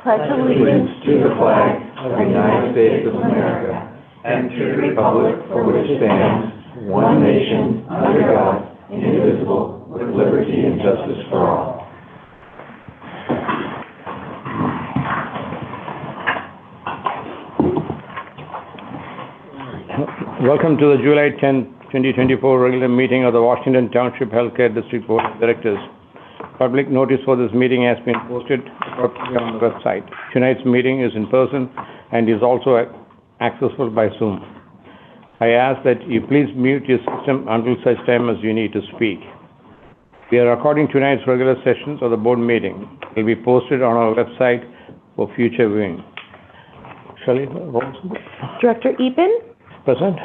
pledge allegiance to the flag of the United States of America and to the republic for which it stands, one nation, under God, indivisible, with liberty and justice for all. Welcome to the July 10, 2024 regular meeting of the Washington Township Healthcare District Board of Directors. Public notice for this meeting has been posted on the website. Tonight's meeting is in person and is also accessible by Zoom. I ask that you please mute your system until such time as you need to speak. We are recording tonight's regular sessions of the board meeting. It will be posted on our website for future viewing. Shelley, roll. Director Eapen? Present.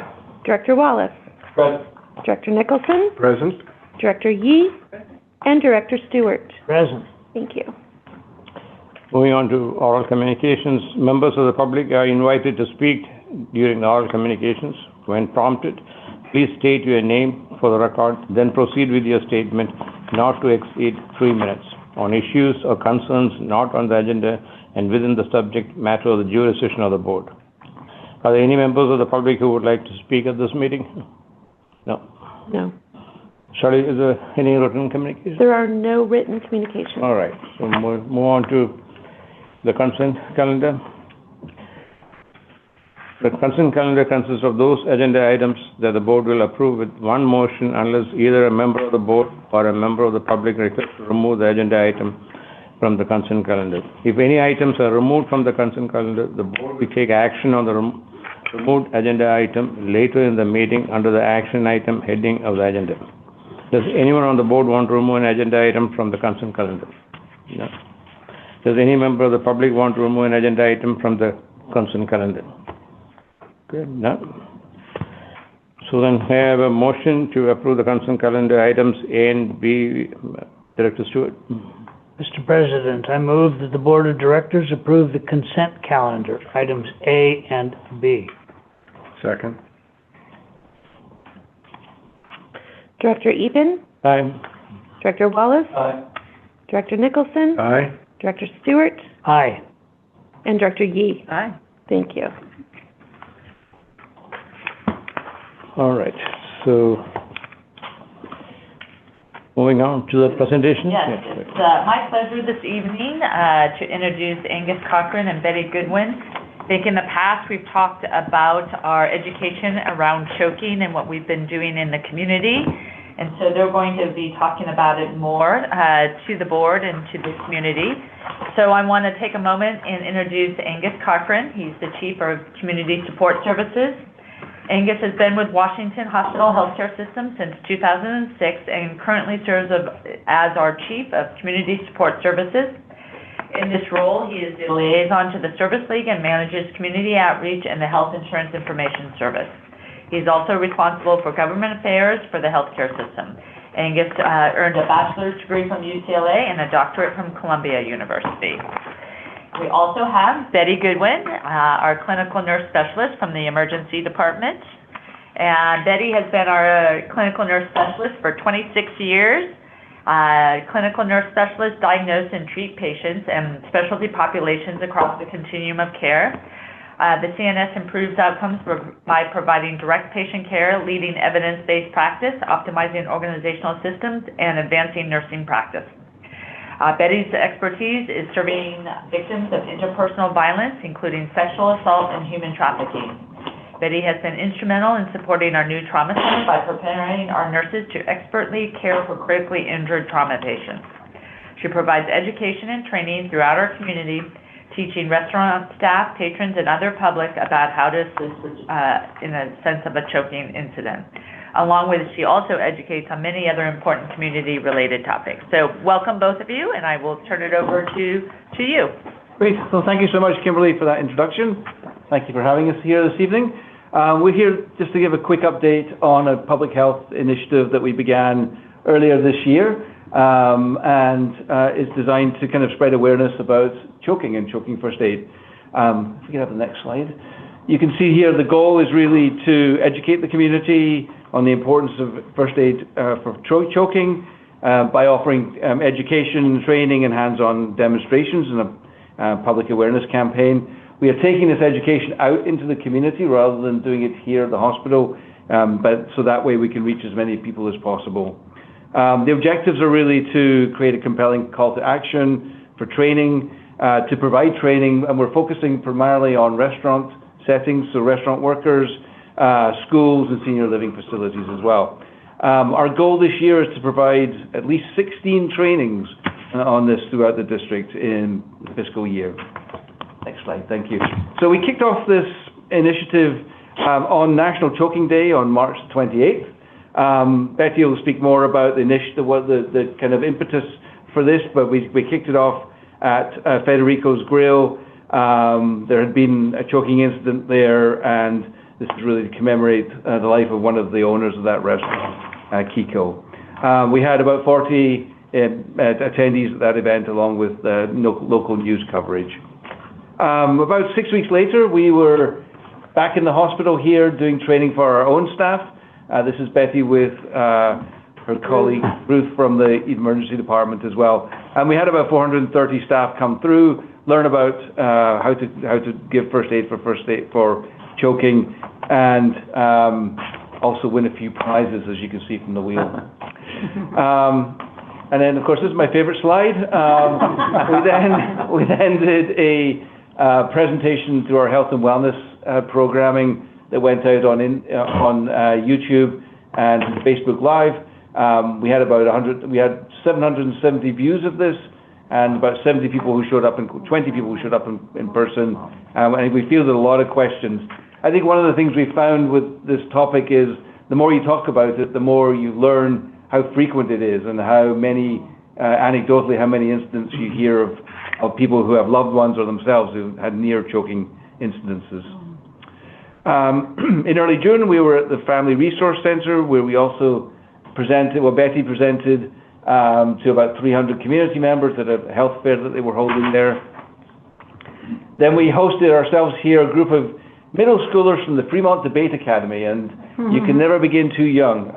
Director Wallace? Present. Director Nicholson? Present. Director Yee? And Director Stewart? Present. Thank you. Moving on to oral communications. Members of the public are invited to speak during the oral communications. When prompted, please state your name for the record, then proceed with your statement not to exceed 3 minutes on issues or concerns not on the agenda and within the subject matter of the jurisdiction of the board. Are there any members of the public who would like to speak at this meeting? No. No. Shelley, is there any written communication? There are no written communications. All right. So move on to the consent calendar. The consent calendar consists of those agenda items that the board will approve with one motion unless either a member of the board or a member of the public requests to remove the agenda item from the consent calendar. If any items are removed from the consent calendar, the board will take action on the removed agenda item later in the meeting under the action item heading of the agenda. Does anyone on the board want to remove an agenda item from the consent calendar? No. Does any member of the public want to remove an agenda item from the consent calendar? Good. No. So then I have a motion to approve the consent calendar items A and B. Director Stewart. Mr. President, I move that the Board of Directors approve the consent calendar, items A and B. Second. Director Eapen? Aye. Director Wallace? Aye. Director Nicholson? Aye. Director Stewart? Aye. And Director Yee? Aye. Thank you. All right. So moving on to the presentation. Yes, it's my pleasure this evening to introduce Angus Cochran and Betty Goodwin. I think in the past we've talked about our education around choking and what we've been doing in the community, and so they're going to be talking about it more to the board and to the community. So I want to take a moment and introduce Angus Cochran. He's the Chief of Community Support Services. Angus has been with Washington Hospital Healthcare System since 2006 and currently serves as our Chief of Community Support Services. In this role, he is the liaison to the Service League and manages community outreach and the Health Insurance Information Service. He's also responsible for government affairs for the healthcare system. Angus earned a bachelor's degree from UCLA and a doctorate from Columbia University. We also have Betty Goodwin, our clinical nurse specialist from the emergency department. And Betty has been our clinical nurse specialist for 26 years. Clinical nurse specialist diagnose and treat patients and specialty populations across the continuum of care. The CNS improves outcomes by providing direct patient care, leading evidence-based practice, optimizing organizational systems, and advancing nursing practice. Betty's expertise is serving victims of interpersonal violence, including sexual assault and human trafficking. Betty has been instrumental in supporting our new trauma center by preparing our nurses to expertly care for critically injured trauma patients. She provides education and training throughout our community, teaching restaurant staff, patrons, and other public about how to assist in a sense of a choking incident. Along with, she also educates on many other important community-related topics. So welcome both of you, and I will turn it over to you. Great. So thank you so much, Kimberly, for that introduction. Thank you for having us here this evening. We're here just to give a quick update on a public health initiative that we began earlier this year, and is designed to kind of spread awareness about choking and choking first aid. If we can have the next slide. You can see here the goal is really to educate the community on the importance of first aid for choking by offering education, training, and hands-on demonstrations public awareness campaign. We are taking this education out into the community rather than doing it here at the hospital, but so that way we can reach as many people as possible. The objectives are really to create a compelling call to action for training, to provide training, and we're focusing primarily on restaurant settings, so restaurant workers, schools, and senior living facilities as well. Our goal this year is to provide at least 16 trainings on this throughout the district in the fiscal year. Next slide, thank you. So we kicked off this initiative on National Choking Day on March 28th. Betty will speak more about the initiative, what the kind of impetus for this, but we kicked it off at Federico's Grill. There had been a choking incident there, and this is really to commemorate the life of one of the owners of that restaurant, Kiko. We had about 40 attendees at that event, along with local news coverage. About 6 weeks later, we were back in the hospital here doing training for our own staff. This is Betty with her colleague Ruth from the emergency department as well. And we had about 430 staff come through, learn about how to give first aid for choking, and also win a few prizes, as you can see from the wheel. And then, of course, this is my favorite slide. We then did a presentation through our health and wellness programming that went out on YouTube and Facebook Live. We had about 770 views of this, and about 20 people who showed up in person. And we fielded a lot of questions. I think one of the things we found with this topic is the more you talk about it, the more you learn how frequent it is and how many, anecdotally, how many incidents you hear of people who have loved ones or themselves who had near choking incidences. In early June, we were at the Family Resource Center, where we also presented, Betty presented to about 300 community members at a health fair that they were holding there. Then we hosted ourselves here a group of middle schoolers from the Fremont Debate Academy, and you can never begin too young.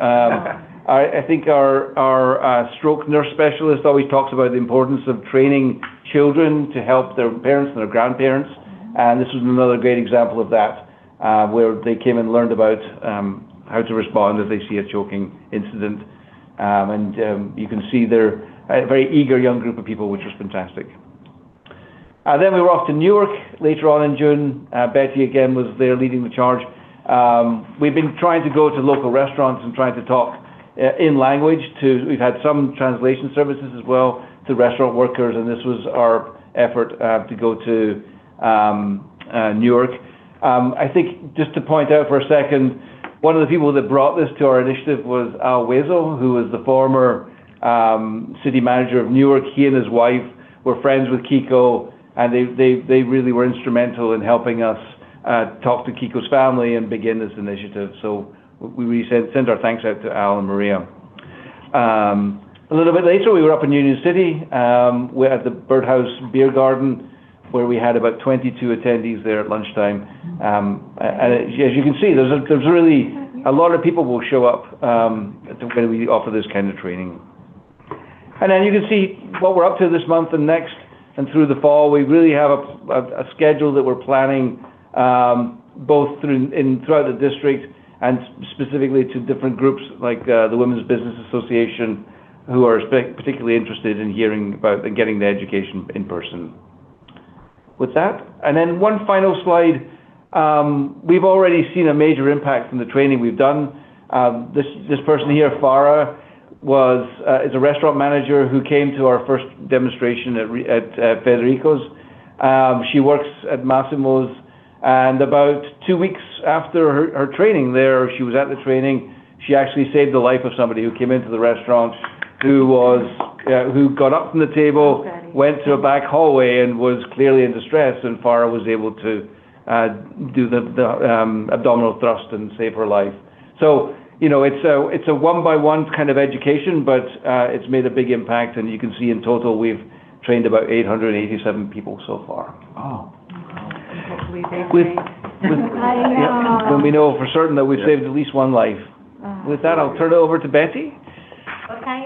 I think our stroke nurse specialist always talks about the importance of training children to help their parents and their grandparents, and this was another great example of that, where they came and learned about how to respond if they see a choking incident. You can see they're a very eager young group of people, which was fantastic. Then we were off to Newark later on in June. Betty again was there leading the charge. We've been trying to go to local restaurants and trying to talk in language we've had some translation services as well to restaurant workers, and this was our effort to go to Newark. I think just to point out for a second, one of the people that brought this to our initiative was Al Wezel, who was the former city manager of Newark. He and his wife were friends with Kiko, and they really were instrumental in helping us talk to Kiko's family and begin this initiative. So we really send our thanks out to Al and Maria. A little bit later, we were up in Union City. We're at the Birdhouse Beer Garden, where we had about 22 attendees there at lunchtime. And as you can see, there's really a lot of people will show up when we offer this kind of training. And then you can see what we're up to this month and next, and through the fall. We really have a schedule that we're planning both throughout the district and specifically to different groups like the Women's Business Association, who are particularly interested in hearing about and getting the education in person. With that, and then one final slide. We've already seen a major impact from the training we've done. This person here, Farah, is a restaurant manager who came to our first demonstration at Federico's. She works at Massimo's, and about 2 weeks after her training there, she was at the training, she actually saved the life of somebody who came into the restaurant who got up from the table, went to a back hallway and was clearly in distress, and Farah was able to do the abdominal thrust and save her life. So, you know, it's a one-by-one kind of education, but it's made a big impact, and you can see in total we've trained about 887 people so far. Oh. When we know for certain that we've saved at least one life. With that, I'll turn it over to Betty. Okay.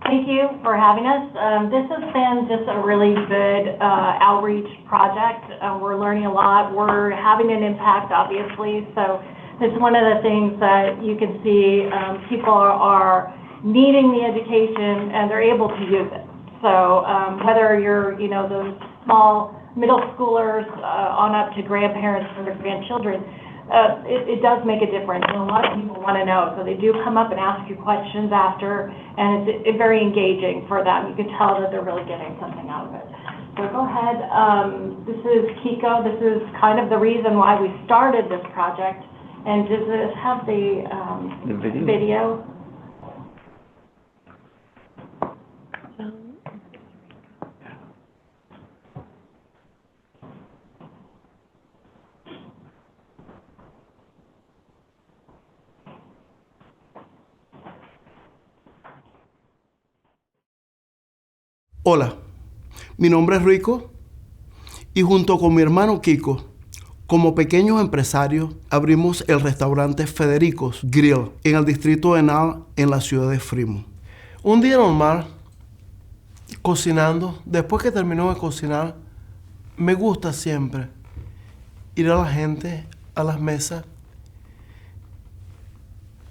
Thank you for having us. This has been just a really good outreach project. We're learning a lot. We're having an impact, obviously. So it's one of the things that you can see people are needing the education and they're able to use it. So whether you're, those small middle schoolers on up to grandparents and their grandchildren, it does make a difference, and a lot of people want to know. So they do come up and ask you questions after, and it's very engaging for them. You can tell that they're really getting something out of it. So go ahead. This is Kiko. This is kind of the reason why we started this project. And does it have the video? Hola, mi nombre es Rico y junto con mi hermano Kiko, como pequeños empresarios, abrimos el restaurante Federico's Grill en el distrito de Nal, en la ciudad de Fremont. Un día normal, cocinando, después que termino de cocinar, me gusta siempre ir a la gente, a las mesas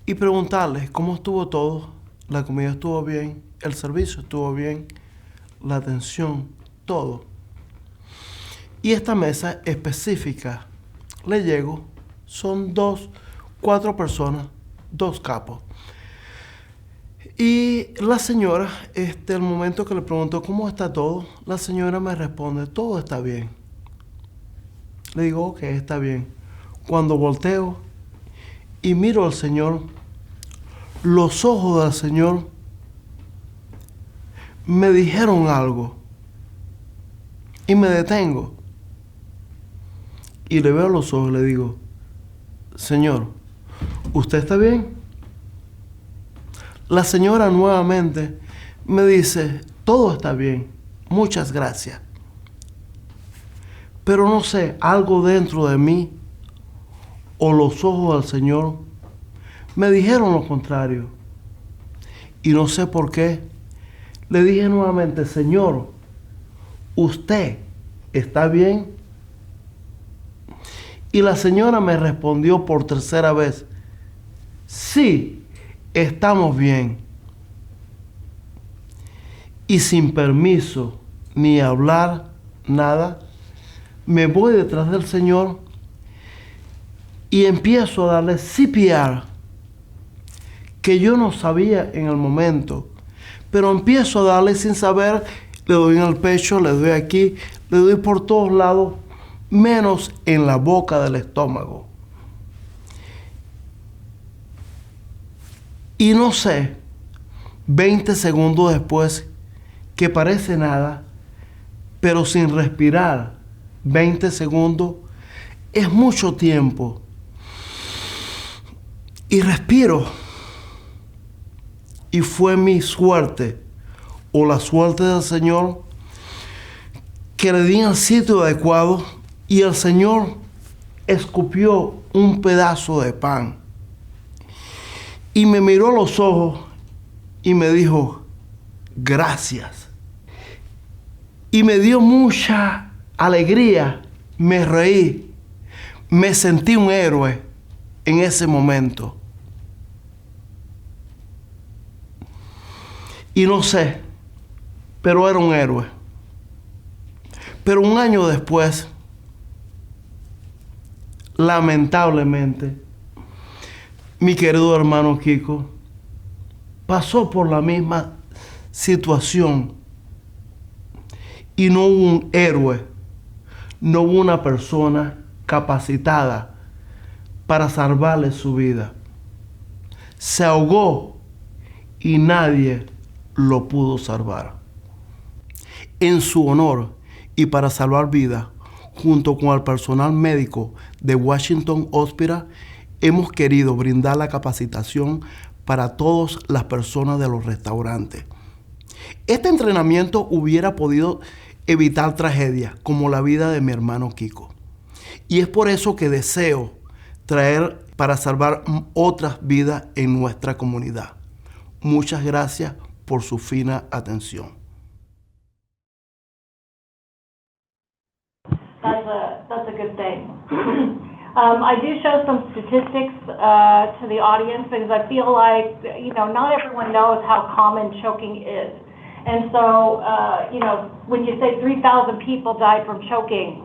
y preguntarles cómo estuvo todo, la comida estuvo bien, el servicio estuvo bien, la atención, todo. Y esta mesa específica, le llego, son 4 personas, 2 capos. Y la señora, el momento que le pregunto cómo está todo, la señora me responde, todo está bien. Le digo, ok, está bien. Cuando volteo y miro al Señor, los ojos del Señor me dijeron algo y me detengo y le veo los ojos y le digo, Señor, ¿usted está bien? La señora nuevamente me dice, todo está bien, muchas gracias. Pero no sé, algo dentro de mí o los ojos del Señor me dijeron lo contrario. Y no sé por qué. Le dije nuevamente, Señor, ¿usted está bien? Y la señora me respondió por tercera vez, sí, estamos bien. Y sin permiso ni hablar nada, me voy detrás del Señor y empiezo a darle CPR, que yo no sabía en el momento. Pero empiezo a darle sin saber, le doy en el pecho, le doy aquí, le doy por todos lados, menos en la boca del estómago. Y no sé, 20 segundos después, que parece nada, pero sin respirar, 20 segundos, es mucho tiempo. Y respiro. Y fue mi suerte, o la suerte del Señor, que le di el sitio adecuado y el Señor escupió un pedazo de pan. Y me miró a los ojos y me dijo, gracias. Y me dio mucha alegría, me reí, me sentí un héroe en ese momento. Y no sé, pero era un héroe. Pero un año después, lamentablemente, mi querido hermano Kiko pasó por la misma situación y no hubo un héroe, no hubo una persona capacitada para salvarle su vida. Se ahogó y nadie lo pudo salvar. En su honor y para salvar vidas, junto con el personal médico de Washington Hospital, hemos querido brindar la capacitación para todas las personas de los restaurantes. Este entrenamiento hubiera podido evitar tragedias como la vida de mi hermano Kiko. Y es por eso que deseo traer para salvar otras vidas en nuestra comunidad. Muchas gracias por su fina atención. That's a good thing. I do show some statistics to the audience because I feel like, not everyone knows how common choking is. And so, when you say 3,000 people died from choking,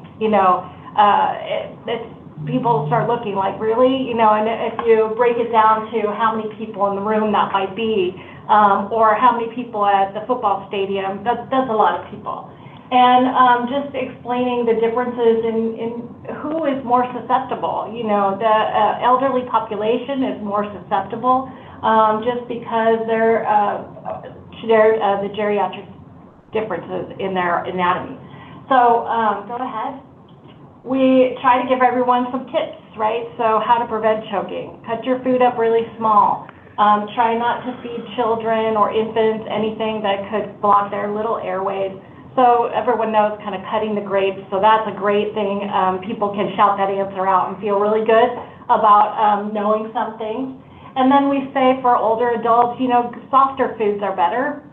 people start looking like, really? And if you break it down to how many people in the room that might be, or how many people at the football stadium, that's a lot of people. And just explaining the differences in who is more susceptible. The elderly population is more susceptible just because they're the geriatric differences in their anatomy. So go ahead. We try to give everyone some tips, right? So how to prevent choking. Cut your food up really small. Try not to feed children or infants anything that could block their little airways. So everyone knows kind of cutting the grapes, so that's a great thing. People can shout that answer out and feel really good about knowing some things. And then we say for older adults, softer foods are better,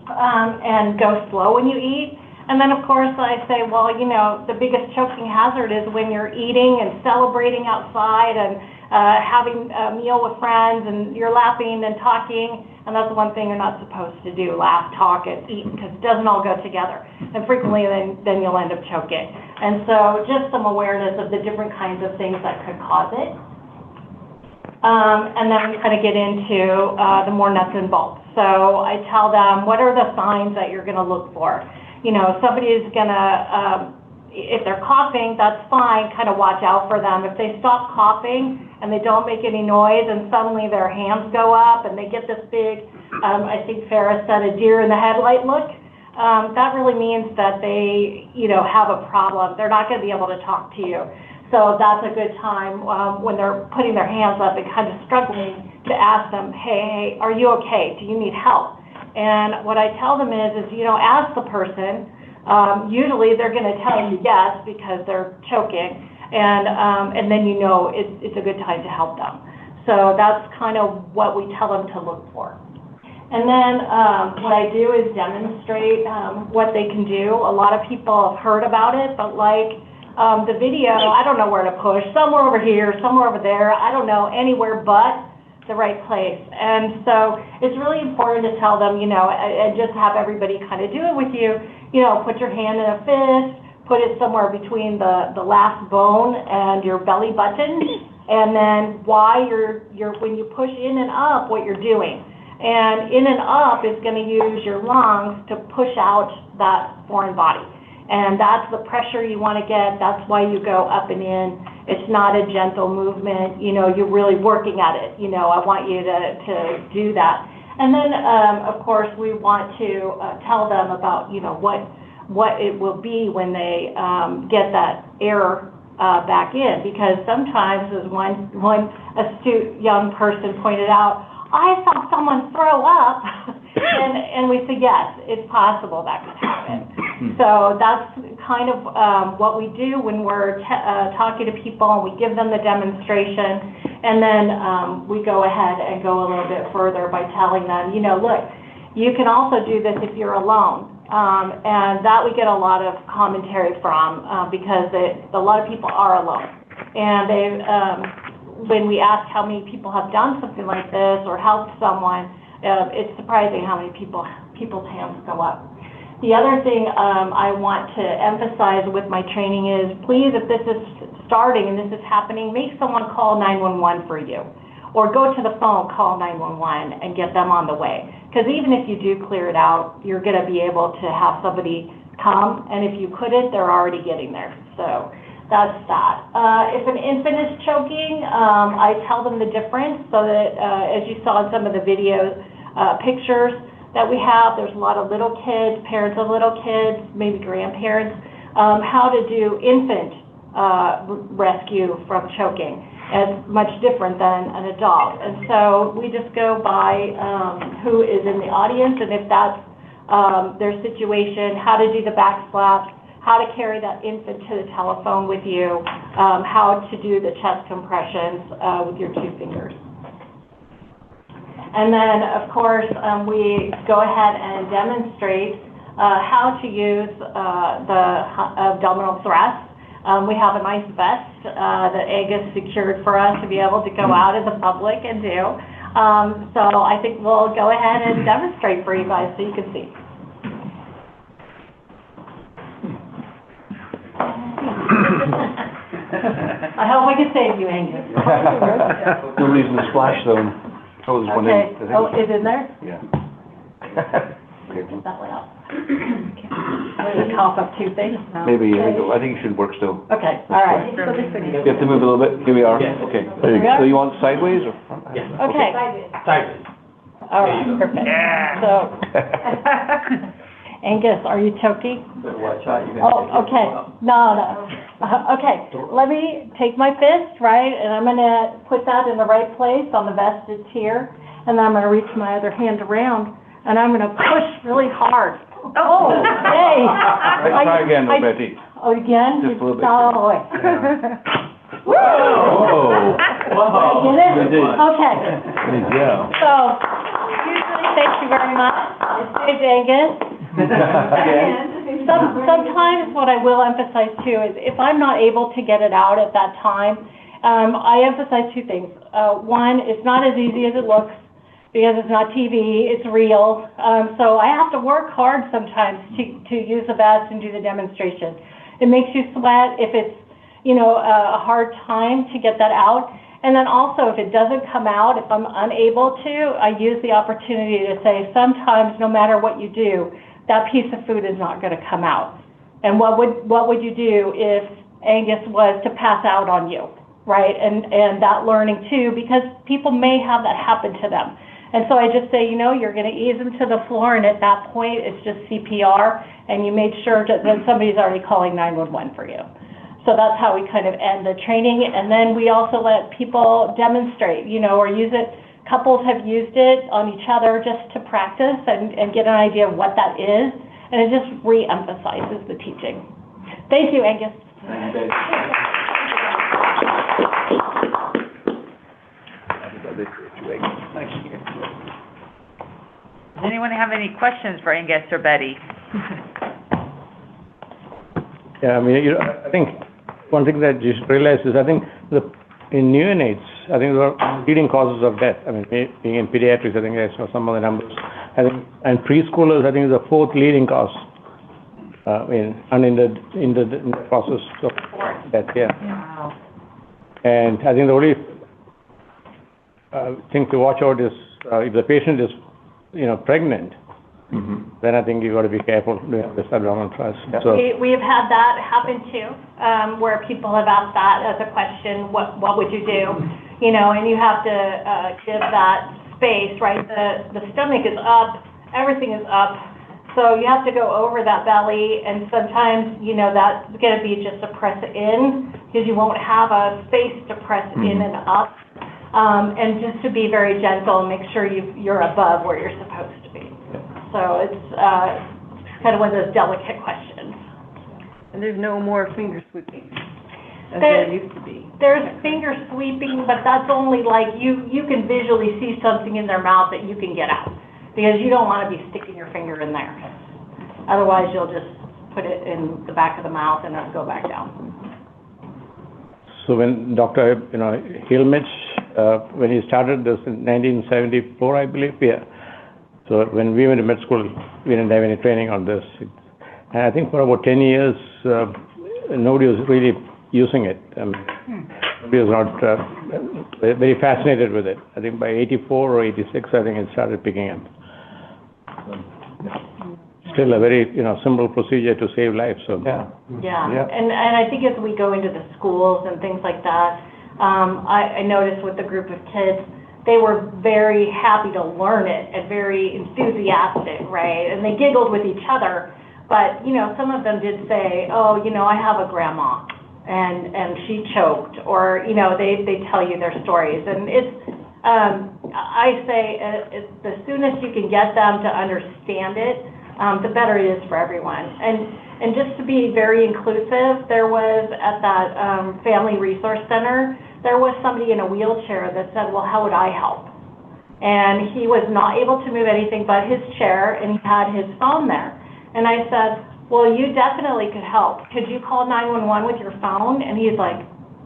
and go slow when you eat. And then, of course, I say, well, the biggest choking hazard is when you're eating and celebrating outside and having a meal with friends and you're laughing and talking, and that's one thing you're not supposed to do, laugh, talk, and eat, because it doesn't all go together. And frequently then you'll end up choking. And so just some awareness of the different kinds of things that could cause it. And then we kind of get into the more nuts and bolts. So I tell them, what are the signs that you're going to look for? Somebody is going to, if they're coughing, that's fine, kind of watch out for them. If they stop coughing and they don't make any noise and suddenly their hands go up and they get this big, I think Farrah said, a deer in the headlight look, that really means that they, have a problem. They're not going to be able to talk to you. So that's a good time when they're putting their hands up and kind of struggling to ask them, hey, are you okay? Do you need help? And what I tell them is ask the person. Usually they're going to tell you yes because they're choking, and then it's a good time to help them. So that's kind of what we tell them to look for. And then what I do is demonstrate what they can do. A lot of people have heard about it, but the video, I don't know where to push. Somewhere over here, somewhere over there. I don't know, anywhere but the right place. And so it's really important to tell them, and just have everybody kind of do it with you. Put your hand in a fist, put it somewhere between the last bone and your belly button, and then why when you push in and up, what you're doing. And in and up is going to use your lungs to push out that foreign body. And that's the pressure you want to get. That's why you go up and in. It's not a gentle movement. You're really working at it. I want you to do that. And then, of course, we want to tell them about, what it will be when they get that air back in. Because sometimes, as one astute young person pointed out, I saw someone throw up, and we said, yes, it's possible that could happen. So that's kind of what we do when we're talking to people, and we give them the demonstration, and then we go ahead and go a little bit further by telling them, look, you can also do this if you're alone. And that we get a lot of commentary from because a lot of people are alone. And when we ask how many people have done something like this or helped someone, it's surprising how many people's hands go up. The other thing I want to emphasize with my training is, please, if this is starting and this is happening, make someone call 911 for you. Or go to the phone, call 911 and get them on the way. Because even if you do clear it out, you're going to be able to have somebody come, and if you couldn't, they're already getting there. So that's that. If an infant is choking, I tell them the difference so that, as you saw in some of the video pictures that we have, there's a lot of little kids, parents of little kids, maybe grandparents, how to do infant rescue from choking. It's much different than an adult. And so we just go by who is in the audience, and if that's their situation, how to do the back slaps, how to carry that infant to the telephone with you, how to do the chest compressions with your 2 fingers. And then, of course, we go ahead and demonstrate how to use the abdominal thrust. We have a nice vest that Angus secured for us to be able to go out in the public and do. So I think we'll go ahead and demonstrate for you guys so you can see. I hope I can save you, Angus. No reason to splash though. Oh, there's one in, I Okay, think. oh, is it in there? Yeah. That one out. I'm gonna cough up two things now. Maybe, I think it should work still. Okay, all right. So this one You have to move a little bit. Here we are. Okay. There you go. So you want sideways or front? Okay. All right, perfect. So, Angus, are you choking? Watch out, you're Oh, okay. No. Okay, let me take my fist, right, and I'm gonna put that in the right place on the vest. It's here. And then I'm gonna reach my other hand around, and I'm gonna push really hard. Oh, yay! Try again, Betty. Oh, again? Just a little bit. Oh, Woo! Whoa. Did it? You did. Okay. Good job. So, usually, thank you very much. It's Dave Angus. Sometimes what I will emphasize too is if I'm not able to get it out at that time, I emphasize two things. One, it's not as easy as it looks because it's not TV, it's real. So I have to work hard sometimes to use the vest and do the demonstration. It makes you sweat if it's, a hard time to get that out. And then also if it doesn't come out, if I'm unable to, I use the opportunity to say sometimes no matter what you do, that piece of food is not going to come out. And what would you do if Angus was to pass out on you, right? And that learning too, because people may have that happen to them. And so I just say, you're going to ease them to the floor, and at that point, it's just CPR, and you made sure that somebody's already calling 911 for you. So that's how we kind of end the training. And then we also let people demonstrate, or use it. Couples have used it on each other just to practice and get an idea of what that is, and it just re-emphasizes the teaching. Thank you, Angus. Does anyone have any questions for Angus or Betty? Yeah, I think one thing that you should realize is, I think in neonates, I think there are leading causes of death. Being in pediatrics, I think I saw some of the numbers. I think, and preschoolers, I think is the fourth leading cause, in the process of death, yeah. Wow. And I think the only thing to watch out is, if the patient is, pregnant, then I think you've got to be careful doing this abdominal thrust. So, We have had that happen too, where people have asked that as a question, what would you do? And you have to give that space, right? The stomach is up, everything is up, so you have to go over that belly, and sometimes, that's going to be just to press it in, because you won't have a space to press in and up. And just to be very gentle and make sure you're above where you're supposed to be. So it's kind of one of those delicate questions. And there's no more finger sweeping, as there used to be. There's finger sweeping, but that's only like you can visually see something in their mouth that you can get out, because you don't want to be sticking your finger in there. Otherwise, you'll just put it in the back of the mouth and it'll go back down. so when Dr. Hilmich, when he started this in 1974, I believe, yeah. So when we went to med school, we didn't have any training on this. And I think for about 10 years, nobody was really using it. Nobody was not very fascinated with it. I think by 84 or 86, I think it started picking up. Still a very, simple procedure to save lives, so. Yeah. And I think as we go into the schools and things like that, I noticed with the group of kids, they were very happy to learn it and very enthusiastic, right? And they giggled with each other, but, some of them did say, oh, I have a grandma, and she choked, or, they tell you their stories. And it's, I say, the soonest you can get them to understand it, the better it is for everyone. And just to be very inclusive, there was at that Family Resource Center, there was somebody in a wheelchair that said, well, how would I help? And he was not able to move anything but his chair, and he had his phone there. And I said, well, you definitely could help. Could you call 911 with your phone? And he's like,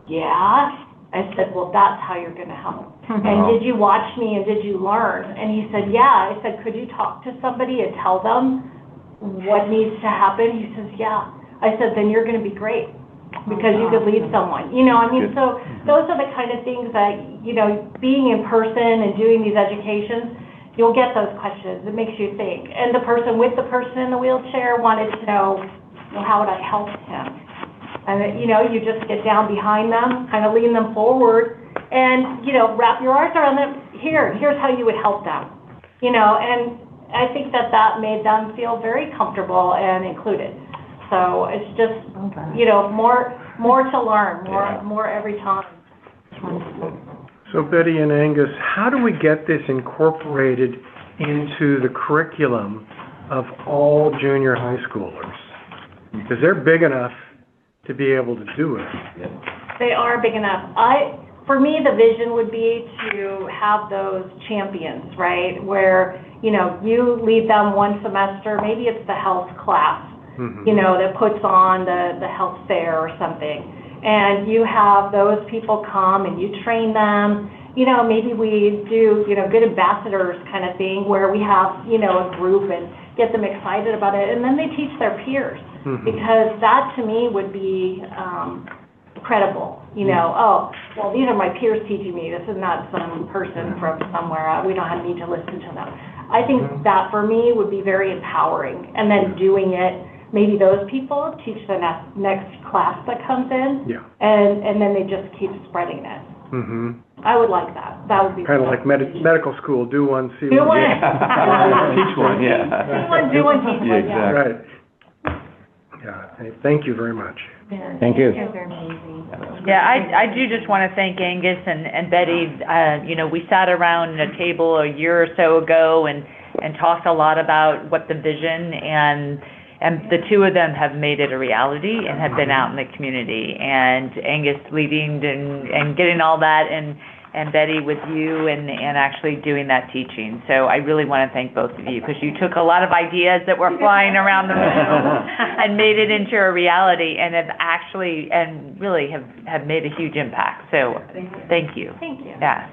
yeah. I said, well, that's how you're going to help. And did you watch me and did you learn? And he said, yeah. I said, could you talk to somebody and tell them what needs to happen? He says, yeah. I said, then you're going to be great because you could lead someone. You know, I mean, so those are the kind of things that, you know, being in person and doing these educations, you'll get those questions. It makes you think. And the person with the person in the wheelchair wanted to know, how would I help him? And, you know, you just get down behind them, kind of lean them forward, and, you know, wrap your arms around them. Here's how you would help them. You know, and I think that made them feel very comfortable and included. So it's just, you know, more to learn, more every time. So Betty and Angus, how do we get this incorporated into the curriculum of all junior high schoolers? Because they're big enough to be able to do it. They are big enough. For me, the vision would be to have those champions, right? Where, you know, you lead them one semester, maybe it's the health class, you know, that puts on the health fair or something. And you have those people come and you train them. You know, maybe we do, you know, good ambassadors kind of thing where we have, you know, a group and get them excited about it. And then they teach their peers. Because that to me would be credible, you know, oh, well, these are my peers teaching me, this is not some person from somewhere, we don't need to listen to them. I think that for me would be very empowering, and then doing it, maybe those people teach the next class that comes in, and then they just keep spreading it. I would like that. That would be kind of like medical school, do one, see do one. Teach one, do one, teach one, exactly. Right. Yeah, thank you very much. Thank you. Yeah, I do just want to thank Angus and Betty. You know, we sat around a table a year or so ago and talked a lot about what the vision, and the two of them have made it a reality and have been out in the community. And Angus leading and getting all that, and Betty with you and actually doing that teaching. So I really want to thank both of you, because you took a lot of ideas that were flying around the room and made it into a reality, and have actually, and really have made a huge impact. So thank you. Thank you. Yeah.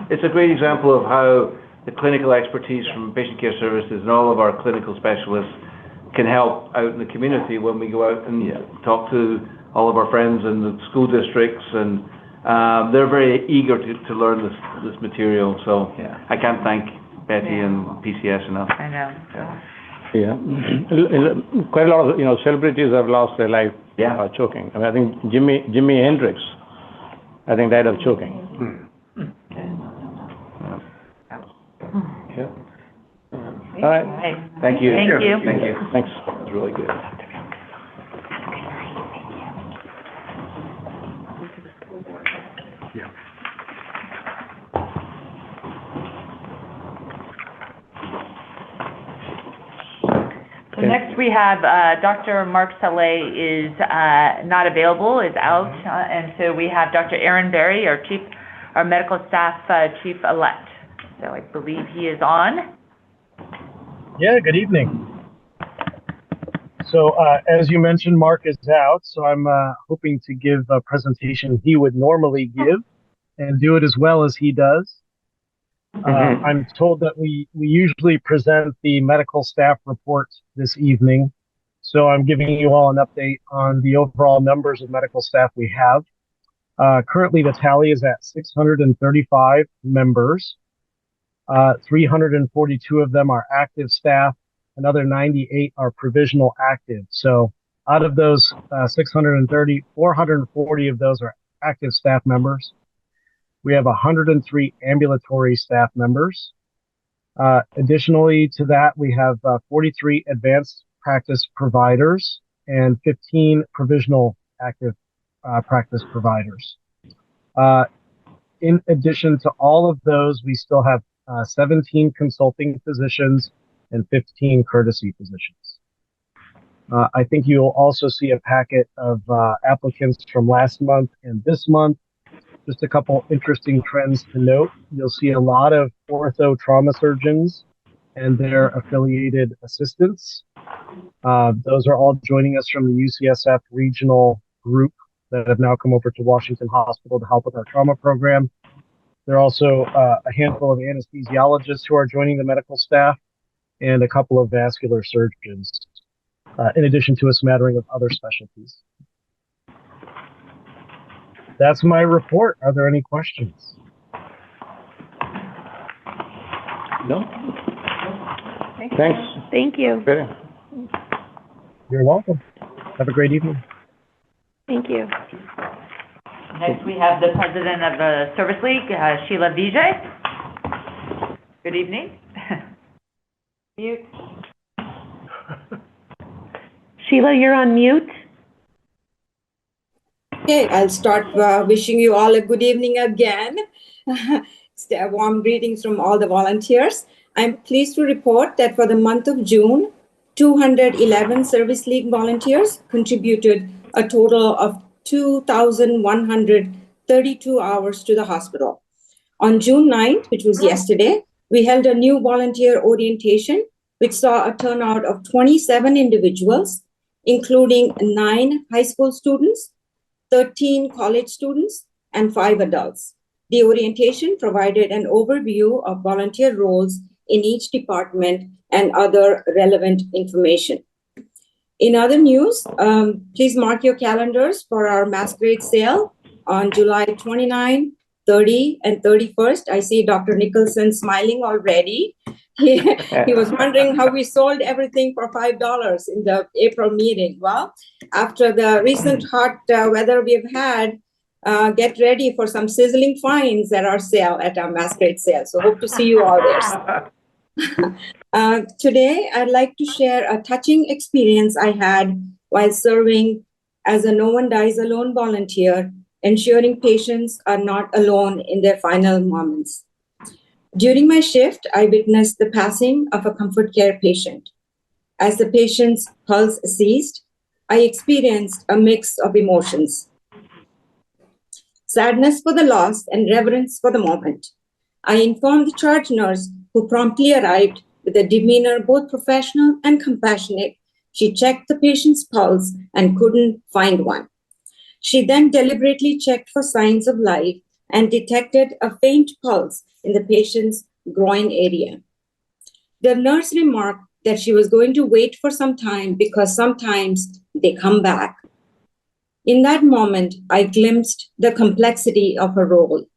It's a great example of how the clinical expertise from patient care services and all of our clinical specialists can help out in the community when we go out and talk to all of our friends in the school districts, and they're very eager to learn this material. So I can't thank Betty and PCS enough. I know. Yeah. Quite a lot of, you know, celebrities have lost their life choking. I mean, I think Jimi Hendrix, I think, died of choking. All right. Thank you. Thank you. Thank you. Thanks. That was really good. So next we have Dr. Mark Saleh is not available, is out, and so we have Dr. Aaron Berry, our medical staff chief-elect. So I believe he is on. Yeah, good evening. So as you mentioned, Mark is out, so I'm hoping to give a presentation he would normally give and do it as well as he does. I'm told that we usually present the medical staff report this evening, so I'm giving you all an update on the overall numbers of medical staff we have. Currently, the tally is at 635 members. 342 of them are active staff. Another 98 are provisional active. So out of those 630, 440 of those are active staff members. We have 103 ambulatory staff members. Additionally to that, we have 43 advanced practice providers and 15 provisional active practice providers. In addition to all of those, we still have 17 consulting physicians and 15 courtesy physicians. I think you'll also see a packet of applicants from last month and this month. just a couple interesting trends to note. You'll see a lot of ortho trauma surgeons and their affiliated assistants. Those are all joining us from the UCSF regional group that have now come over to Washington Hospital to help with our trauma program. There are also a handful of anesthesiologists who are joining the medical staff and a couple of vascular surgeons, in addition to a smattering of other specialties. That's my report. Are there any questions? No? Thanks. Thank you. Very. You're welcome. Have a great evening. Thank you. Next, we have the president of the Service League, Sheila Vijay. Good evening. Mute. Sheila, you're on mute. Okay, I'll start wishing you all a good evening again. Warm greetings from all the volunteers. I'm pleased to report that for the month of June, 211 Service League volunteers contributed a total of 2,132 hours to the hospital. On June 9th, which was yesterday, we held a new volunteer orientation, which saw a turnout of 27 individuals, including 9 high school students, 13 college students, and 5 adults. The orientation provided an overview of volunteer roles in each department and other relevant information. In other news, please mark your calendars for our masquerade sale on July 29, 30, and 31st. I see Dr. Nicholson smiling already. He was wondering how we sold everything for $5 in the April meeting. Well, after the recent hot weather we've had, get ready for some sizzling finds at our sale, at our masquerade sale. So hope to see you all there. Today, I'd like to share a touching experience I had while serving as a No One Dies Alone volunteer, ensuring patients are not alone in their final moments. During my shift, I witnessed the passing of a comfort care patient. As the patient's pulse ceased, I experienced a mix of emotions: sadness for the loss and reverence for the moment. I informed the charge nurse, who promptly arrived with a demeanor both professional and compassionate. She checked the patient's pulse and couldn't find one. She then deliberately checked for signs of life and detected a faint pulse in the patient's groin area. The nurse remarked that she was going to wait for some time because sometimes they come back. In that moment, I glimpsed the complexity of her role,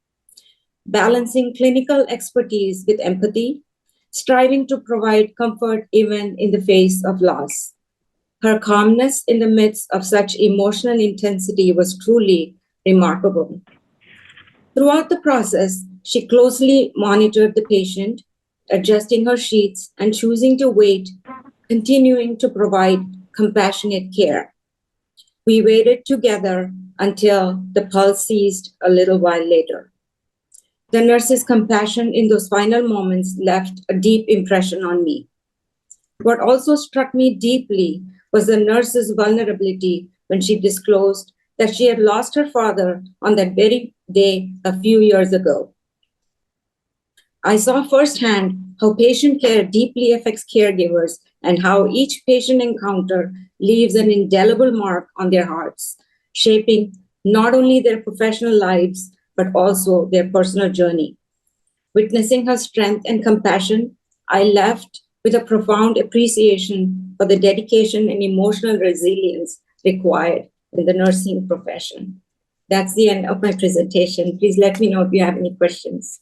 balancing clinical expertise with empathy, striving to provide comfort even in the face of loss. Her calmness in the midst of such emotional intensity was truly remarkable. Throughout the process, she closely monitored the patient, adjusting her sheets and choosing to wait, continuing to provide compassionate care. We waited together until the pulse ceased a little while later. The nurse's compassion in those final moments left a deep impression on me. What also struck me deeply was the nurse's vulnerability when she disclosed that she had lost her father on that very day a few years ago. I saw firsthand how patient care deeply affects caregivers and how each patient encounter leaves an indelible mark on their hearts, shaping not only their professional lives, but also their personal journey. Witnessing her strength and compassion, I left with a profound appreciation for the dedication and emotional resilience required in the nursing profession. That's the end of my presentation. Please let me know if you have any questions.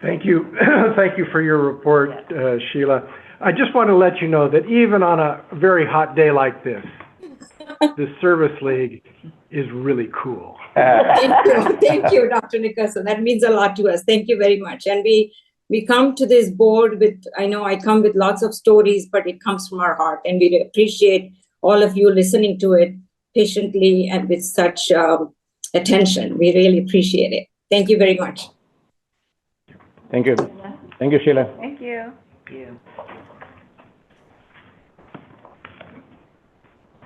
Thank you. Thank you for your report, Sheila. I just want to let you know that even on a very hot day like this, the Service League is really cool. Thank you, Dr. Nicholson. That means a lot to us. Thank you very much. And we come to this board with, I know I come with lots of stories, but it comes from our heart. And we appreciate all of you listening to it patiently and with such attention. We really appreciate it. Thank you very much. Thank you. Thank you, Sheila. Thank you. Thank you.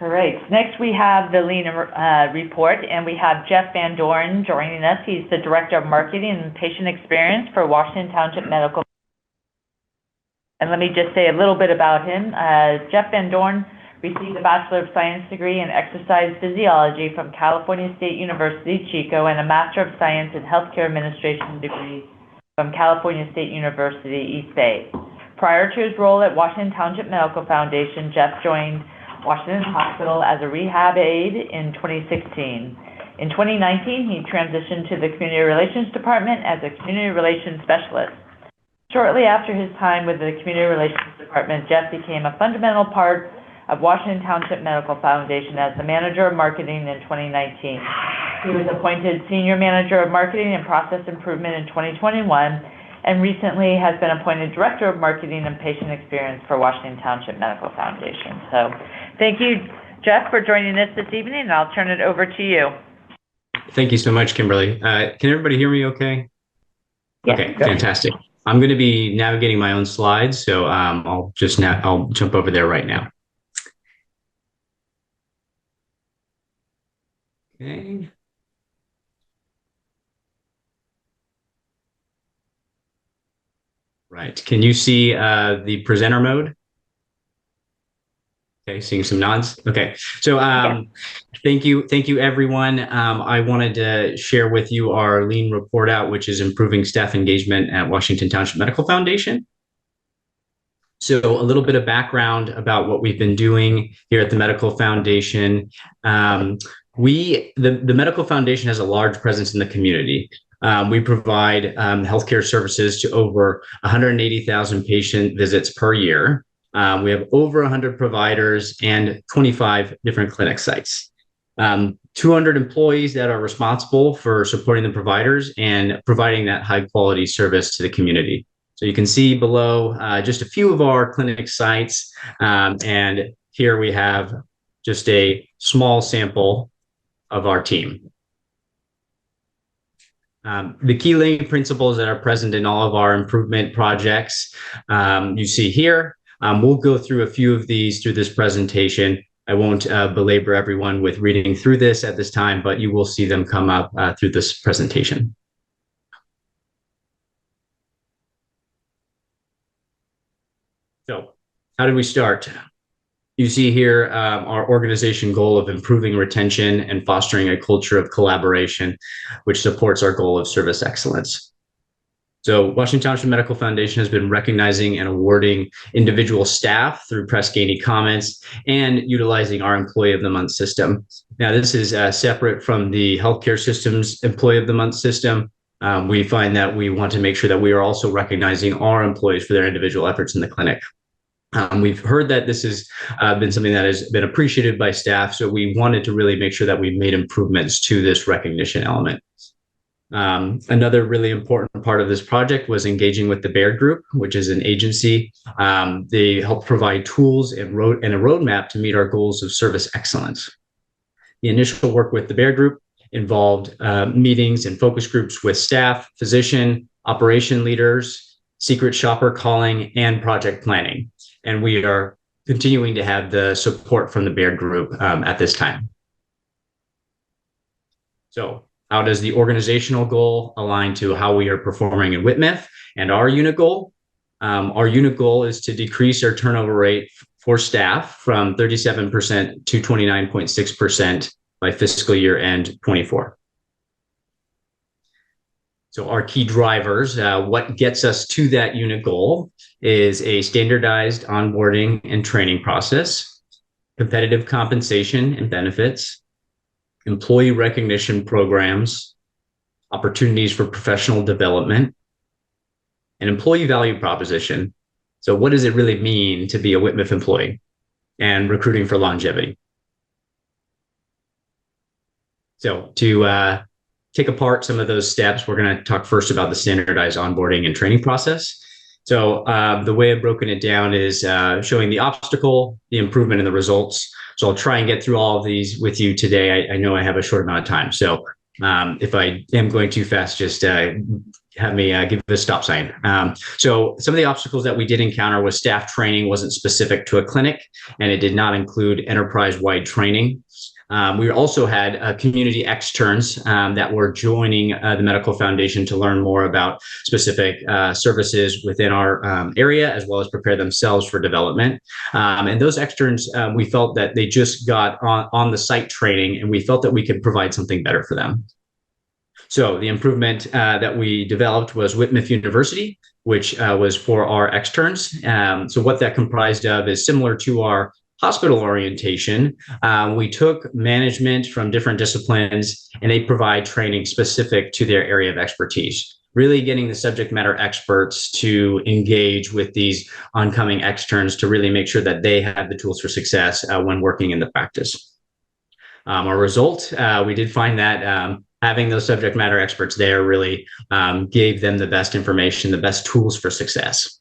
All right, next we have the lean report, and we have Jeff Van Dorn joining us. He's the Director of Marketing and Patient Experience for Washington Township Medical. And let me just say a little bit about him. Jeff Van Dorn received a Bachelor of Science degree in Exercise Physiology from California State University, Chico, and a Master of Science in Healthcare Administration degree from California State University, East Bay. Prior to his role at Washington Township Medical Foundation, Jeff joined Washington Hospital as a rehab aide in 2016. In 2019, he transitioned to the Community Relations Department as a Community Relations Specialist. Shortly after his time with the Community Relations Department, Jeff became a fundamental part of Washington Township Medical Foundation as the Manager of Marketing in 2019. He was appointed Senior Manager of Marketing and Process Improvement in 2021, and recently has been appointed Director of Marketing and Patient Experience for Washington Township Medical Foundation. So thank you, Jeff, for joining us this evening, and I'll turn it over to you. Thank you so much, Kimberly. Can everybody hear me okay? Yes. Okay, fantastic. I'm going to be navigating my own slides, so I'll jump over there right now. Okay. Right. Can you see the presenter mode? Okay, seeing some nods. Okay, so thank you, everyone. I wanted to share with you our lean report out, which is improving staff engagement at Washington Township Medical Foundation. So a little bit of background about what we've been doing here at the Medical Foundation. The Medical Foundation has a large presence in the community. We provide healthcare services to over 180,000 patient visits per year. We have over 100 providers and 25 different clinic sites. 200 employees that are responsible for supporting the providers and providing that high quality service to the community. So you can see below just a few of our clinic sites. And here we have just a small sample of our team. The key lean principles that are present in all of our improvement projects, you see here. We'll go through a few of these through this presentation. I won't belabor everyone with reading through this at this time, but you will see them come up through this presentation. So how did we start? You see here our organization goal of improving retention and fostering a culture of collaboration, which supports our goal of service excellence. So Washington Township Medical Foundation has been recognizing and awarding individual staff through Press Ganey comments and utilizing our Employee of the Month system. Now, this is separate from the healthcare system's Employee of the Month system. We find that we want to make sure that we are also recognizing our employees for their individual efforts in the clinic. We've heard that this has been something that has been appreciated by staff, so we wanted to really make sure that we made improvements to this recognition element. Another really important part of this project was engaging with the Baird Group, which is an agency. They help provide tools and a roadmap to meet our goals of service excellence. The initial work with the Baird Group involved meetings and focus groups with staff, physician, operation leaders, secret shopper calling, and project planning. And we are continuing to have the support from the Baird Group at this time. So how does the organizational goal align to how we are performing in Whitmith and our unit goal? Our unit goal is to decrease our turnover rate for staff from 37% to 29.6% by fiscal year end 24. So our key drivers, what gets us to that unit goal is a standardized onboarding and training process, competitive compensation and benefits, employee recognition programs, opportunities for professional development, and employee value proposition. So what does it really mean to be a Whitmith employee and recruiting for longevity? So to take apart some of those steps, we're going to talk first about the standardized onboarding and training process. So the way I've broken it down is showing the obstacle, the improvement, and the results. So I'll try and get through all of these with you today. I know I have a short amount of time. So if I am going too fast, just have me give a stop sign. So some of the obstacles that we did encounter was staff training wasn't specific to a clinic, and it did not include enterprise-wide training. We also had community externs that were joining the Medical Foundation to learn more about specific services within our area, as well as prepare themselves for development. And those externs, we felt that they just got on the site training, and we felt that we could provide something better for them. So the improvement that we developed was Whitmith University, which was for our externs. So what that comprised of is similar to our hospital orientation. We took management from different disciplines, and they provide training specific to their area of expertise, really getting the subject matter experts to engage with these oncoming externs to really make sure that they have the tools for success when working in the practice. Our result, we did find that having those subject matter experts there really gave them the best information, the best tools for success.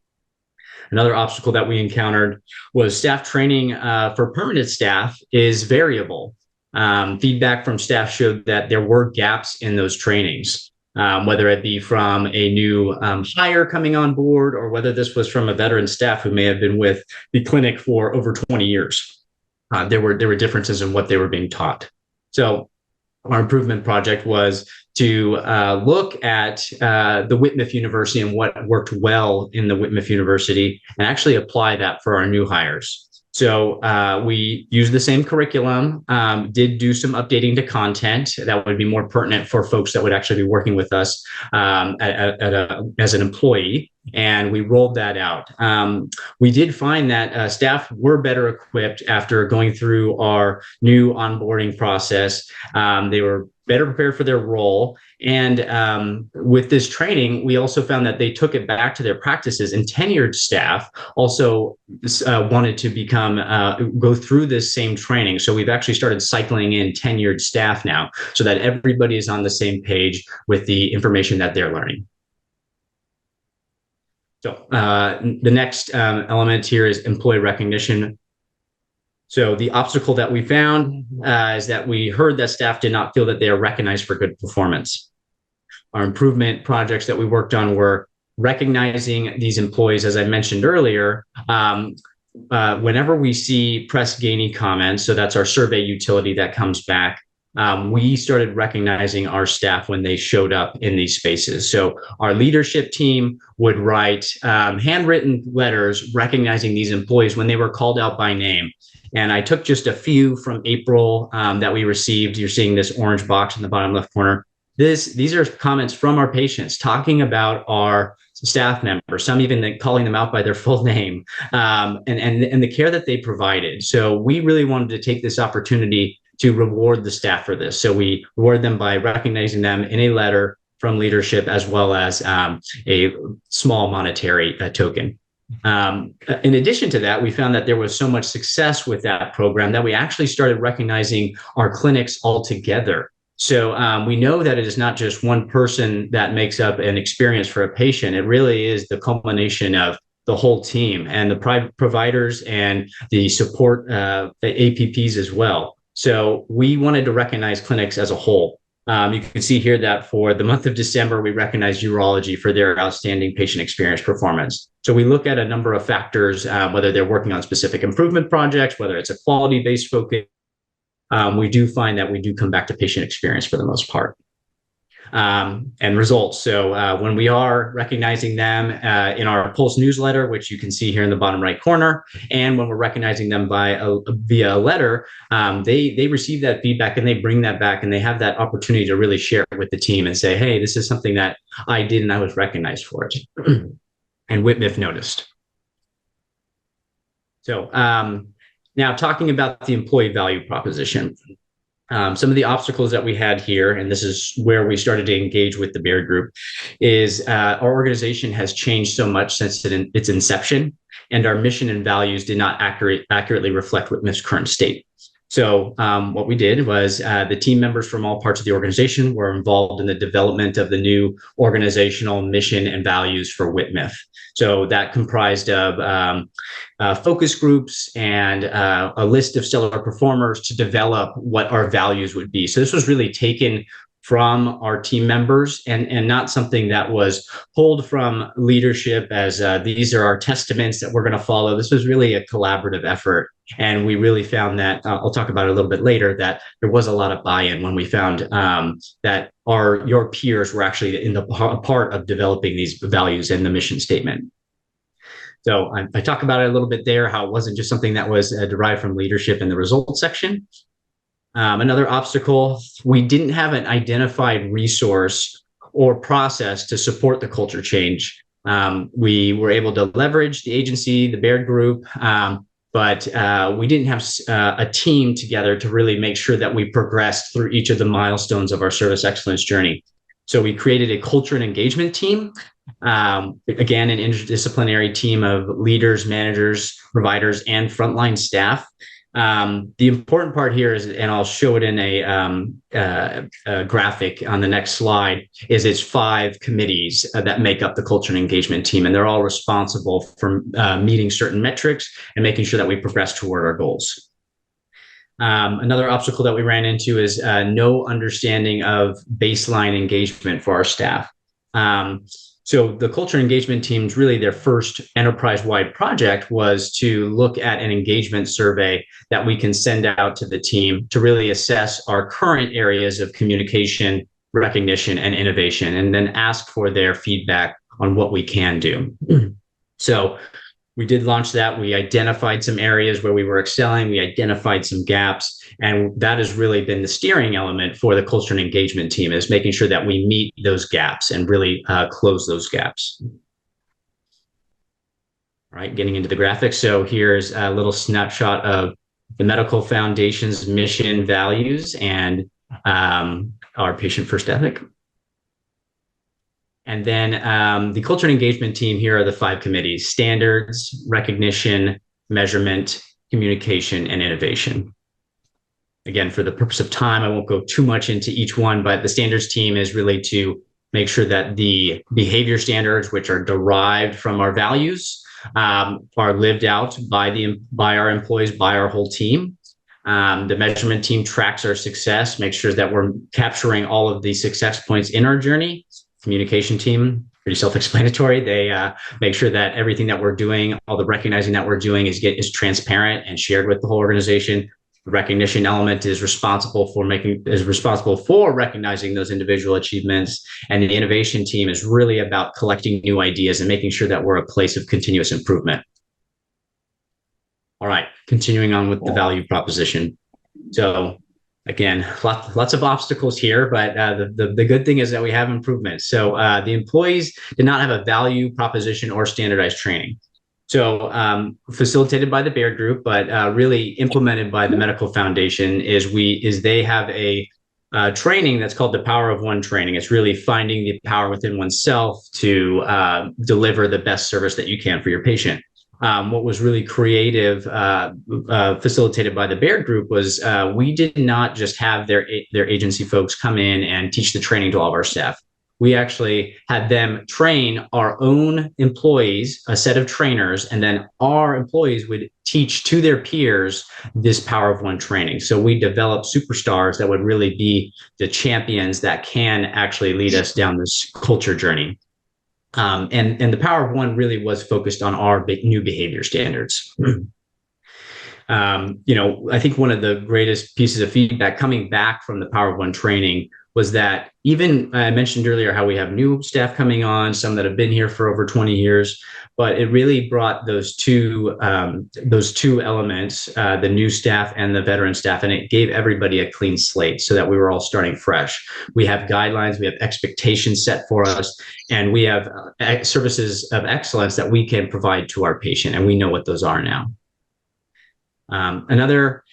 Another obstacle that we encountered was staff training for permanent staff is variable. Feedback from staff showed that there were gaps in those trainings, whether it be from a new hire coming on board, or whether this was from a veteran staff who may have been with the clinic for over 20 years. There were differences in what they were being taught. So our improvement project was to look at the Whitmith University and what worked well in the Whitmith University, and actually apply that for our new hires. So we used the same curriculum, did do some updating to content that would be more pertinent for folks that would actually be working with us as an employee, and we rolled that out. We did find that staff were better equipped after going through our new onboarding process. They were better prepared for their role. And with this training, we also found that they took it back to their practices, and tenured staff also wanted to go through this same training. So we've actually started cycling in tenured staff now, so that everybody is on the same page with the information that they're learning. So the next element here is employee recognition. So the obstacle that we found is that we heard that staff did not feel that they are recognized for good performance. Our improvement projects that we worked on were recognizing these employees, as I mentioned earlier. Whenever we see press Ganey comments, so that's our survey utility that comes back, we started recognizing our staff when they showed up in these spaces. So our leadership team would write handwritten letters recognizing these employees when they were called out by name. And I took just a few from April that we received. You're seeing this orange box in the bottom left corner. These are comments from our patients talking about our staff members, some even calling them out by their full name, and the care that they provided. So we really wanted to take this opportunity to reward the staff for this. So we reward them by recognizing them in a letter from leadership, as well as a small monetary token. In addition to that, we found that there was so much success with that program that we actually started recognizing our clinics all together. So we know that it is not just one person that makes up an experience for a patient. It really is the culmination of the whole team, and the providers and the support the APPs as well. So we wanted to recognize clinics as a whole. You can see here that for the month of December, we recognized urology for their outstanding patient experience performance. So we look at a number of factors, whether they're working on specific improvement projects, whether it's a quality-based focus. We do find that we do come back to patient experience for the most part. And results. So when we are recognizing them in our Pulse newsletter, which you can see here in the bottom right corner, and when we're recognizing them via a letter, they receive that feedback and they bring that back, and they have that opportunity to really share it with the team and say, hey, this is something that I did and I was recognized for it. And Whitmith noticed. So now talking about the employee value proposition. Some of the obstacles that we had here, and this is where we started to engage with the Baird Group, is our organization has changed so much since its inception, and our mission and values did not accurately reflect Whitmith's current state. So what we did was the team members from all parts of the organization were involved in the development of the new organizational mission and values for Whitmith. So that comprised of focus groups and a list of stellar performers to develop what our values would be. So this was really taken from our team members, and not something that was pulled from leadership as these are our testaments that we're going to follow. This was really a collaborative effort. And we really found that, I'll talk about it a little bit later, that there was a lot of buy-in when we found that your peers were actually in the part of developing these values and the mission statement. So I talked about it a little bit there, how it wasn't just something that was derived from leadership in the results section. Another obstacle, we didn't have an identified resource or process to support the culture change. We were able to leverage the agency, the Baird Group, but we didn't have a team together to really make sure that we progressed through each of the milestones of our service excellence journey. So we created a culture and engagement team, again, an interdisciplinary team of leaders, managers, providers, and frontline staff. The important part here is, and I'll show it in a graphic on the next slide, is it's 5 committees that make up the culture and engagement team, and they're all responsible for meeting certain metrics and making sure that we progress toward our goals. Another obstacle that we ran into is no understanding of baseline engagement for our staff. So the culture engagement team's really their first enterprise-wide project was to look at an engagement survey that we can send out to the team to really assess our current areas of communication, recognition, and innovation, and then ask for their feedback on what we can do. So we did launch that. We identified some areas where we were excelling. We identified some gaps. And that has really been the steering element for the culture and engagement team, is making sure that we meet those gaps and really close those gaps. All right, getting into the graphics. So here's a little snapshot of the Medical Foundation's mission, values, and our patient first ethic. And then the culture and engagement team, here are the 5 committees: standards, recognition, measurement, communication, and innovation. Again, for the purpose of time, I won't go too much into each one, but the standards team is really to make sure that the behavior standards, which are derived from our values, are lived out by our employees, by our whole team. The measurement team tracks our success, makes sure that we're capturing all of the success points in our journey. Communication team, pretty self-explanatory. They make sure that everything that we're doing, all the recognizing that we're doing is transparent and shared with the whole organization. The recognition element is responsible for recognizing those individual achievements. And the innovation team is really about collecting new ideas and making sure that we're a place of continuous improvement. All right, continuing on with the value proposition. So again, lots of obstacles here, but the good thing is that we have improvements. So the employees did not have a value proposition or standardized training. So facilitated by the Baird Group, but really implemented by the Medical Foundation, is they have a training that's called the Power of One training. It's really finding the power within oneself to deliver the best service that you can for your patient. What was really creative, facilitated by the Baird Group, was we did not just have their agency folks come in and teach the training to all of our staff. We actually had them train our own employees, a set of trainers, and then our employees would teach to their peers this Power of One training. So we developed superstars that would really be the champions that can actually lead us down this culture journey. And the Power of One really was focused on our new behavior standards. I think one of the greatest pieces of feedback coming back from the Power of One training was that, even I mentioned earlier how we have new staff coming on, some that have been here for over 20 years, but it really brought those two elements, the new staff and the veteran staff, and it gave everybody a clean slate so that we were all starting fresh. We have guidelines, we have expectations set for us, and we have services of excellence that we can provide to our patient, and we know what those are now. Another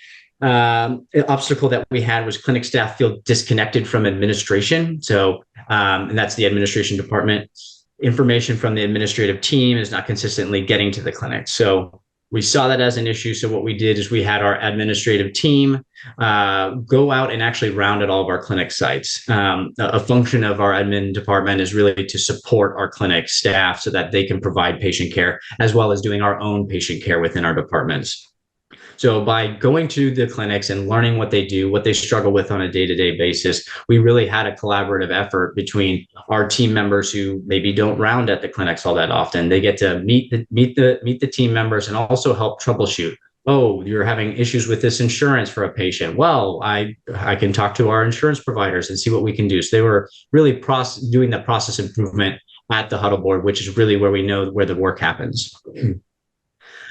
obstacle that we had was clinic staff feel disconnected from administration. So, and that's the administration department. Information from the administrative team is not consistently getting to the clinic. So we saw that as an issue. So what we did is we had our administrative team go out and actually round at all of our clinic sites. A function of our admin department is really to support our clinic staff so that they can provide patient care, as well as doing our own patient care within our departments. So by going to the clinics and learning what they do, what they struggle with on a day-to-day basis, we really had a collaborative effort between our team members who maybe don't round at the clinics all that often. They get to meet the team members and also help troubleshoot. Oh, you're having issues with this insurance for a patient. Well, I can talk to our insurance providers and see what we can do. So they were really doing the process improvement at the huddle board, which is really where we know where the work happens.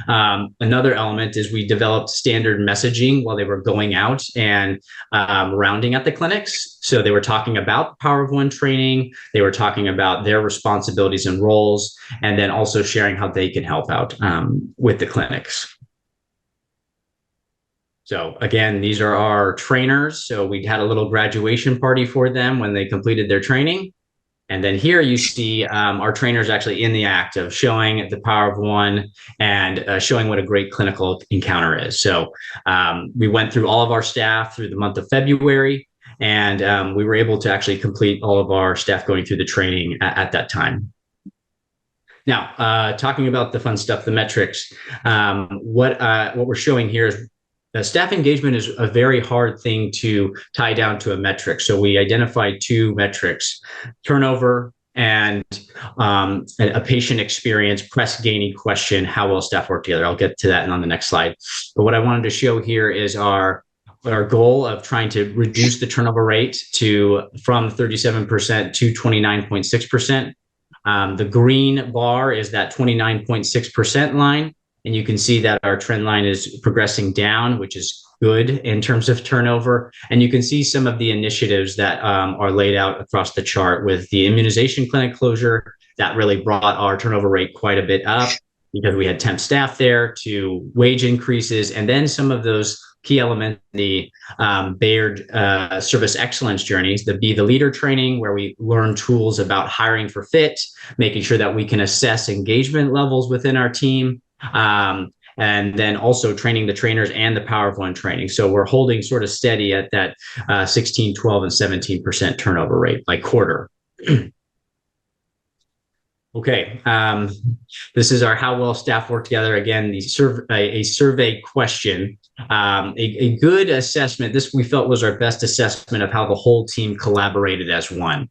Another element is we developed standard messaging while they were going out and rounding at the clinics. So they were talking about the Power of One training. They were talking about their responsibilities and roles, and then also sharing how they can help out with the clinics. So again, these are our trainers. So we had a little graduation party for them when they completed their training. And then here you see our trainers actually in the act of showing the Power of One and showing what a great clinical encounter is. So we went through all of our staff through the month of February, and we were able to actually complete all of our staff going through the training at that time. Now, talking about the fun stuff, the metrics, what we're showing here is staff engagement is a very hard thing to tie down to a metric. So we identified two metrics: turnover and a patient experience, press gainy question, how well staff work together. I'll get to that on the next slide. But what I wanted to show here is our goal of trying to reduce the turnover rate from 37% to 29.6%. The green bar is that 29.6% line. And you can see that our trend line is progressing down, which is good in terms of turnover. And you can see some of the initiatives that are laid out across the chart with the immunization clinic closure. That really brought our turnover rate quite a bit up because we had temp staff there, to wage increases, and then some of those key elements, the Baird service excellence journeys, the Be the Leader training, where we learn tools about hiring for fit, making sure that we can assess engagement levels within our team, and then also training the trainers and the Power of One training. So we're holding sort of steady at that 16, 12, and 17% turnover rate by quarter. Okay, this is our how well staff work together. Again, a survey question, a good assessment. This we felt was our best assessment of how the whole team collaborated as one.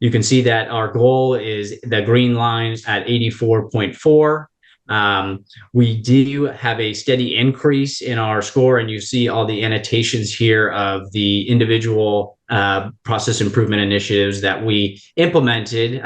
You can see that our goal is the green line at 84.4. We do have a steady increase in our score, and you see all the annotations here of the individual process improvement initiatives that we implemented,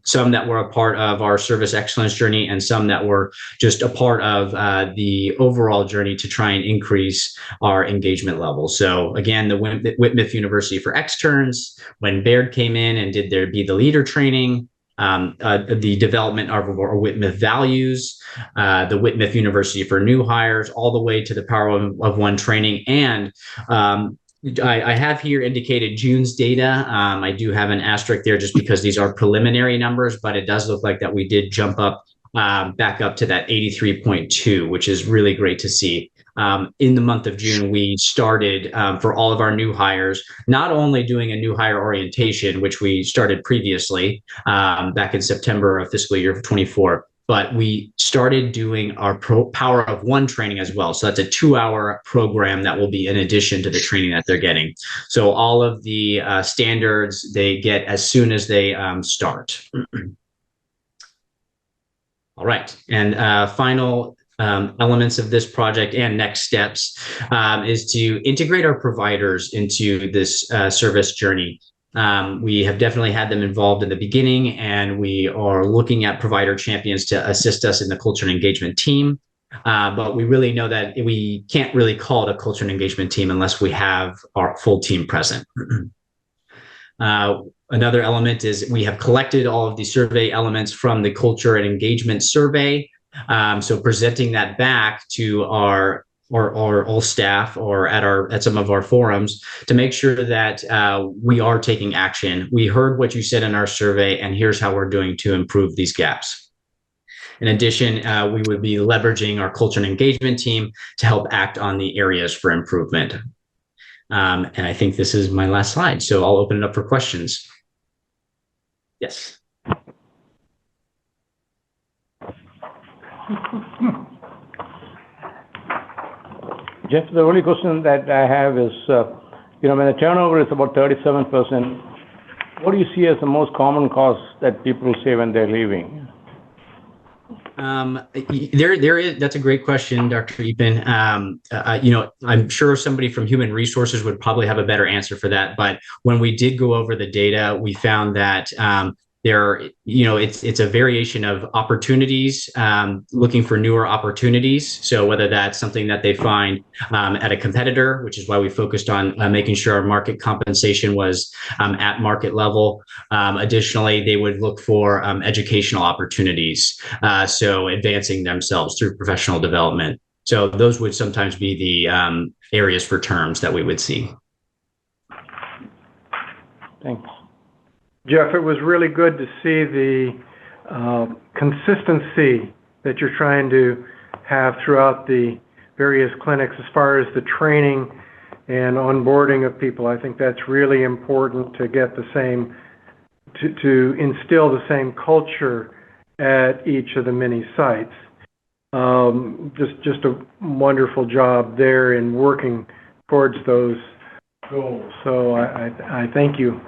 some that were a part of our service excellence journey and some that were just a part of the overall journey to try and increase our engagement levels. So again, the Whitmith University for externs, when Baird came in and did their Be the Leader training, the development of our Whitmith values, the Whitmith University for new hires, all the way to the Power of One training. And I have here indicated June's data. I do have an asterisk there just because these are preliminary numbers, but it does look like that we did jump up back up to that 83.2, which is really great to see. In the month of June, we started for all of our new hires, not only doing a new hire orientation, which we started previously back in September of fiscal year 24, but we started doing our Power of One training as well. So that's a 2-hour program that will be in addition to the training that they're getting. So all of the standards they get as soon as they start. All right, and final elements of this project and next steps is to integrate our providers into this service journey. We have definitely had them involved in the beginning, and we are looking at provider champions to assist us in the culture and engagement team. But we really know that we can't really call it a culture and engagement team unless we have our full team present. Another element is we have collected all of the survey elements from the culture and engagement survey. So presenting that back to our all staff or at some of our forums to make sure that we are taking action. We heard what you said in our survey, and here's how we're doing to improve these gaps. In addition, we would be leveraging our culture and engagement team to help act on the areas for improvement. And I think this is my last slide, so I'll open it up for questions. Yes. Jeff, the only question that I have is, when the turnover is about 37%, what do you see as the most common cause that people say when they're leaving? There is. That's a great question, Dr. Epen. I'm sure somebody from Human Resources would probably have a better answer for that. But when we did go over the data, we found that it's a variation of opportunities, looking for newer opportunities. So whether that's something that they find at a competitor, which is why we focused on making sure our market compensation was at market level. Additionally, they would look for educational opportunities, so advancing themselves through professional development. So those would sometimes be the areas for terms that we would see. Thanks. Jeff, it was really good to see the consistency that you're trying to have throughout the various clinics as far as the training and onboarding of people. I think that's really important to get the same, to instill the same culture at each of the many sites. Just a wonderful job there in working towards those goals. So I thank you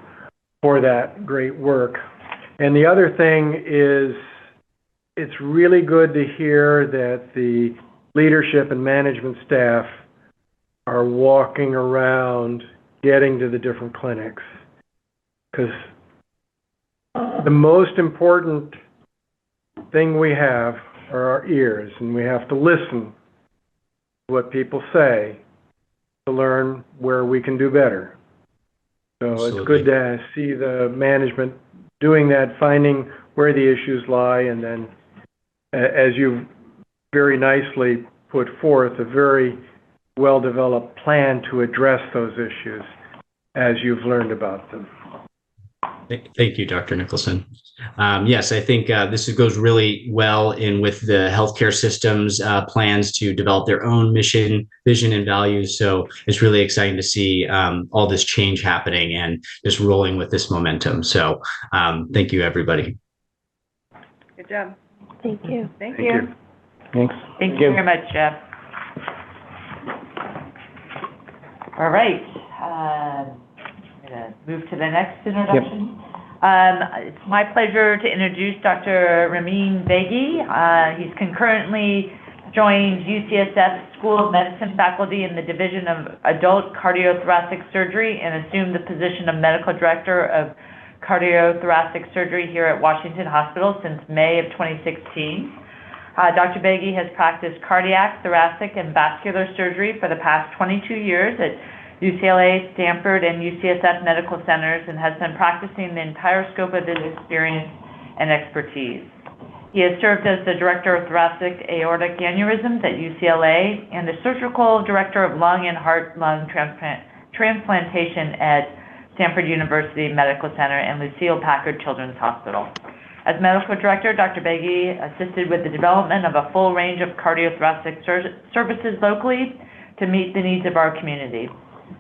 for that great work. And the other thing is, it's really good to hear that the leadership and management staff are walking around, getting to the different clinics. Because the most important thing we have are our ears, and we have to listen to what people say to learn where we can do better. So Absolutely. It's good to see the management doing that, finding where the issues lie, and then, as you very nicely put forth, a very well-developed plan to address those issues as you've learned about them. Thank you, Dr. Nicholson. Yes, I think this goes really well in with the healthcare system's plans to develop their own mission, vision, and values. So it's really exciting to see all this change happening and just rolling with this momentum. So thank you, everybody. Good job. Thank you. Thank you. Thanks. Thank you very much, Jeff. All right. I'm going to move to the next introduction. It's my pleasure to introduce Dr. Ramin Beghi. He's concurrently joined UCSF School of Medicine faculty in the Division of Adult Cardiothoracic Surgery and assumed the position of Medical Director of Cardiothoracic Surgery here at Washington Hospital since May of 2016. Dr. Beghi has practiced cardiac, thoracic, and vascular surgery for the past 22 years at UCLA, Stanford, and UCSF medical centers, and has been practicing the entire scope of his experience and expertise. He has served as the Director of Thoracic Aortic Aneurysms at UCLA and the Surgical Director of Lung and Heart-Lung Transplantation at Stanford University Medical Center and Lucile Packard Children's Hospital. As Medical Director, Dr. Beghi assisted with the development of a full range of cardiothoracic services locally to meet the needs of our community.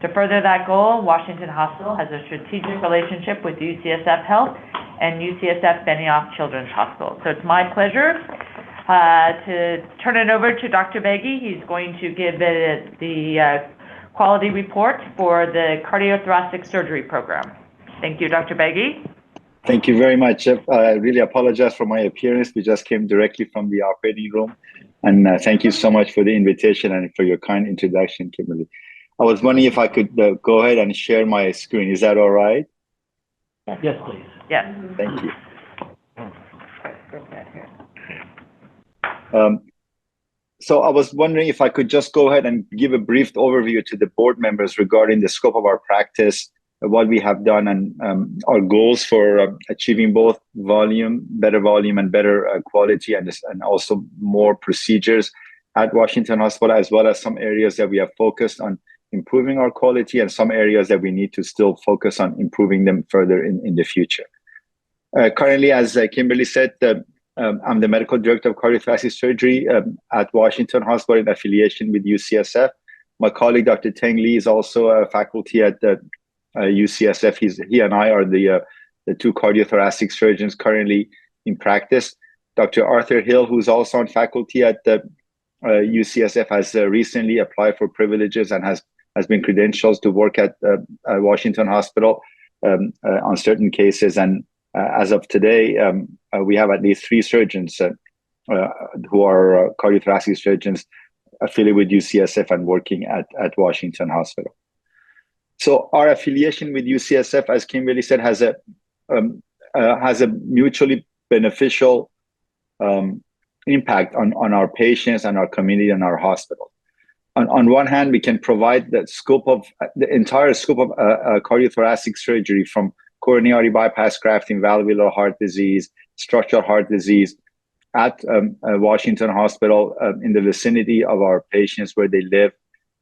To further that goal, Washington Hospital has a strategic relationship with UCSF Health and UCSF Benioff Children's Hospital. So it's my pleasure to turn it over to Dr. Beghi. He's going to give the quality report for the cardiothoracic surgery program. Thank you, Dr. Beghi. Thank you very much, Jeff. I really apologize for my appearance. We just came directly from the operating room. And thank you so much for the invitation and for your kind introduction, Kimberly. I was wondering if I could go ahead and share my screen. Is that all right? Yes, please. Yes. Thank you. So I was wondering if I could just go ahead and give a brief overview to the board members regarding the scope of our practice, what we have done, and our goals for achieving both better volume and better quality, and also more procedures at Washington Hospital, as well as some areas that we have focused on improving our quality and some areas that we need to still focus on improving them further in the future. Currently, as Kimberly said, I'm the Medical Director of Cardiothoracic Surgery at Washington Hospital in affiliation with UCSF. My colleague, Dr. Teng Li, is also a faculty at UCSF. He and I are the two cardiothoracic surgeons currently in practice. Dr. Arthur Hill, who's also on faculty at UCSF has recently applied for privileges and has been credentialed to work at Washington Hospital on certain cases. And as of today, we have at least 3 surgeons who are cardiothoracic surgeons affiliated with UCSF and working at Washington Hospital. So our affiliation with UCSF, as Kimberly said, has a mutually beneficial impact on our patients and our community and our hospital. On one hand, we can provide the entire scope of cardiothoracic surgery, from coronary bypass grafting, valvular heart disease, structural heart disease, at Washington Hospital, in the vicinity of our patients where they live,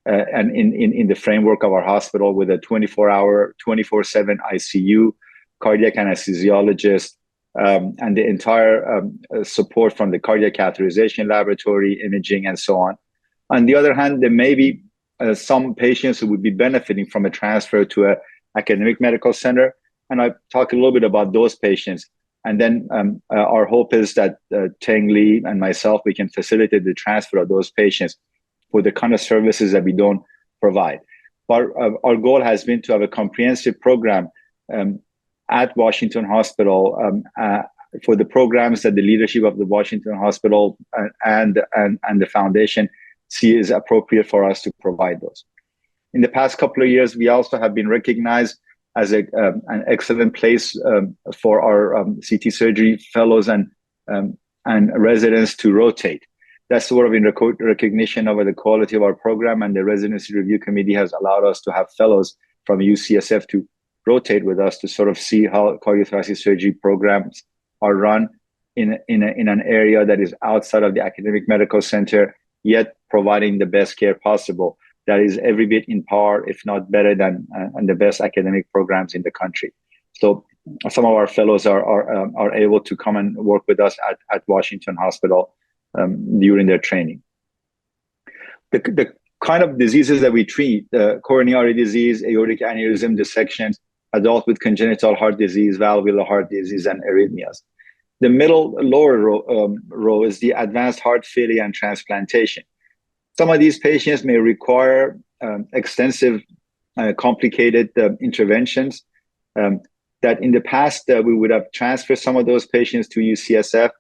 and in the framework of our hospital, with a 24-hour, 24/7 ICU, cardiac anesthesiologist, and the entire support from the cardiac catheterization laboratory, imaging, and so on. On the other hand, there may be some patients who would be benefiting from a transfer to an academic medical center, and I talk a little bit about those patients. And then our hope is that Teng Lee and myself, we can facilitate the transfer of those patients for the kind of services that we don't provide. But our goal has been to have a comprehensive program at Washington Hospital for the programs that the leadership of the Washington Hospital and the foundation see is appropriate for us to provide those. In the past couple of years, we also have been recognized as an excellent place for our CT surgery fellows and residents to rotate. That's sort of in recognition of the quality of our program, and the residency review committee has allowed us to have fellows from UCSF to rotate with us to sort of see how cardiothoracic surgery programs are run in an area that is outside of the academic medical center, yet providing the best care possible. That is every bit in par, if not better than the best academic programs in the country. So some of our fellows are able to come and work with us at Washington Hospital during their training. The kind of diseases that we treat, coronary disease, aortic aneurysm dissections, adult with congenital heart disease, valvular heart disease, and arrhythmias. The lower row is the advanced heart failure and transplantation. Some of these patients may require extensive, complicated interventions that in the past we would have transferred some of those patients to UCSF.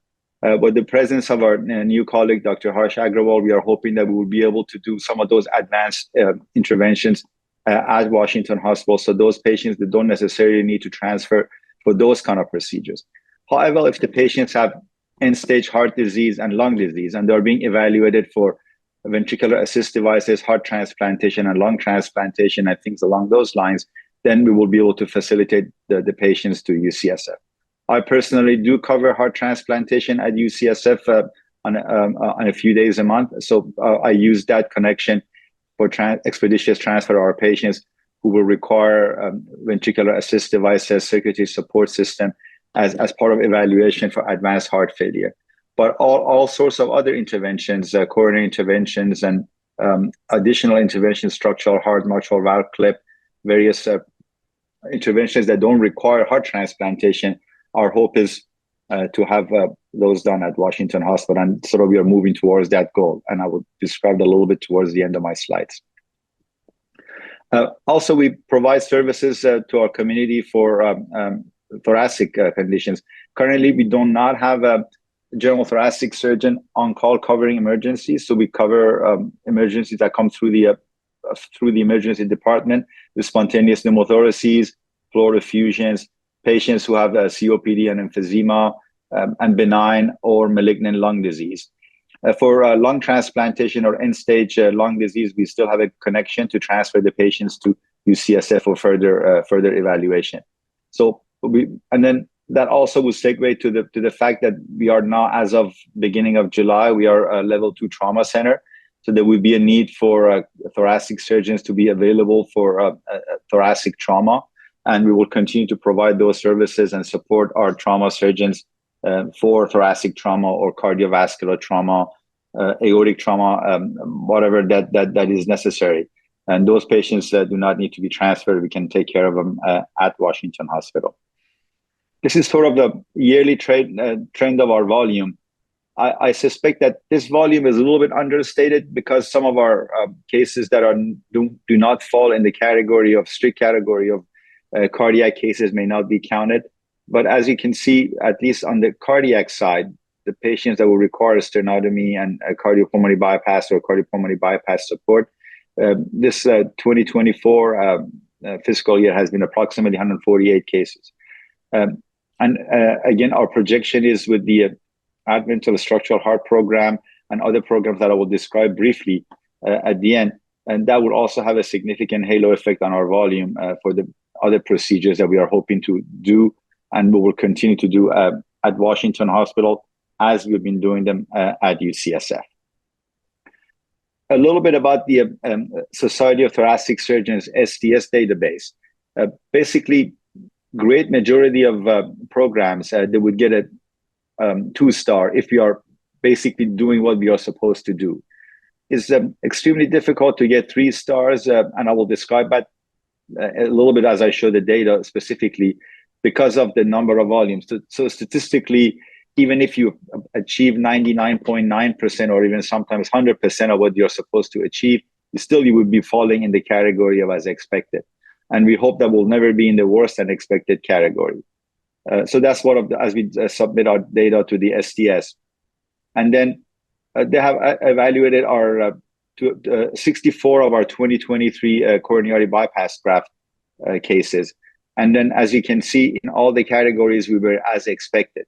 But the presence of our new colleague, Dr. Harsh Agrawal, we are hoping that we will be able to do some of those advanced interventions at Washington Hospital, so those patients that don't necessarily need to transfer for those kind of procedures. However, if the patients have end-stage heart disease and lung disease, and they're being evaluated for ventricular assist devices, heart transplantation, and lung transplantation, and things along those lines, then we will be able to facilitate the patients to UCSF. I personally do cover heart transplantation at UCSF on a few days a month, so I use that connection for expeditious transfer of our patients who will require ventricular assist devices, circulatory support system as part of evaluation for advanced heart failure. But all sorts of other interventions, coronary interventions and additional interventions, structural heart, mitral valve clip, various interventions that don't require heart transplantation. Our hope is to have those done at Washington Hospital, and sort of we are moving towards that goal. And I will describe that a little bit towards the end of my slides. Also, we provide services to our community for thoracic conditions. Currently, we do not have a general thoracic surgeon on call covering emergencies, so we cover emergencies that come through the emergency department, the spontaneous pneumothoraces, pleural effusions, patients who have COPD and emphysema, and benign or malignant lung disease. For lung transplantation or end-stage lung disease, we still have a connection to transfer the patients to UCSF for further evaluation. So then that also will segue to the fact that we are now, as of beginning of July, we are a level 2 trauma center. So there will be a need for thoracic surgeons to be available for thoracic trauma. And we will continue to provide those services and support our trauma surgeons for thoracic trauma or cardiovascular trauma, aortic trauma, whatever that is necessary. And those patients do not need to be transferred. We can take care of them at Washington Hospital. This is sort of the yearly trend of our volume. I suspect that this volume is a little bit understated because some of our cases that do not fall in the strict category of cardiac cases may not be counted. But as you can see, at least on the cardiac side, the patients that will require sternotomy and cardiopulmonary bypass or cardiopulmonary bypass support, this 2024 fiscal year has been approximately 148 cases. Again, our projection is with the advent of the structural heart program and other programs that I will describe briefly at the end, and that will also have a significant halo effect on our volume for the other procedures that we are hoping to do and we will continue to do at Washington Hospital as we've been doing them at UCSF. A little bit about the Society of Thoracic Surgeons STS database. Basically, great majority of programs they would get a 2-star if we are basically doing what we are supposed to do. It's extremely difficult to get 3 stars, and I will describe that a little bit as I show the data specifically because of the number of volumes. So statistically, even if you achieve 99.9% or even sometimes 100% of what you're supposed to achieve, you would be falling in the category of as expected. And we hope that we'll never be in the worse than expected category. So that's as we submit our data to the STS. And then they have evaluated our 64 of our 2023 coronary bypass graft cases. And then as you can see, in all the categories, we were as expected.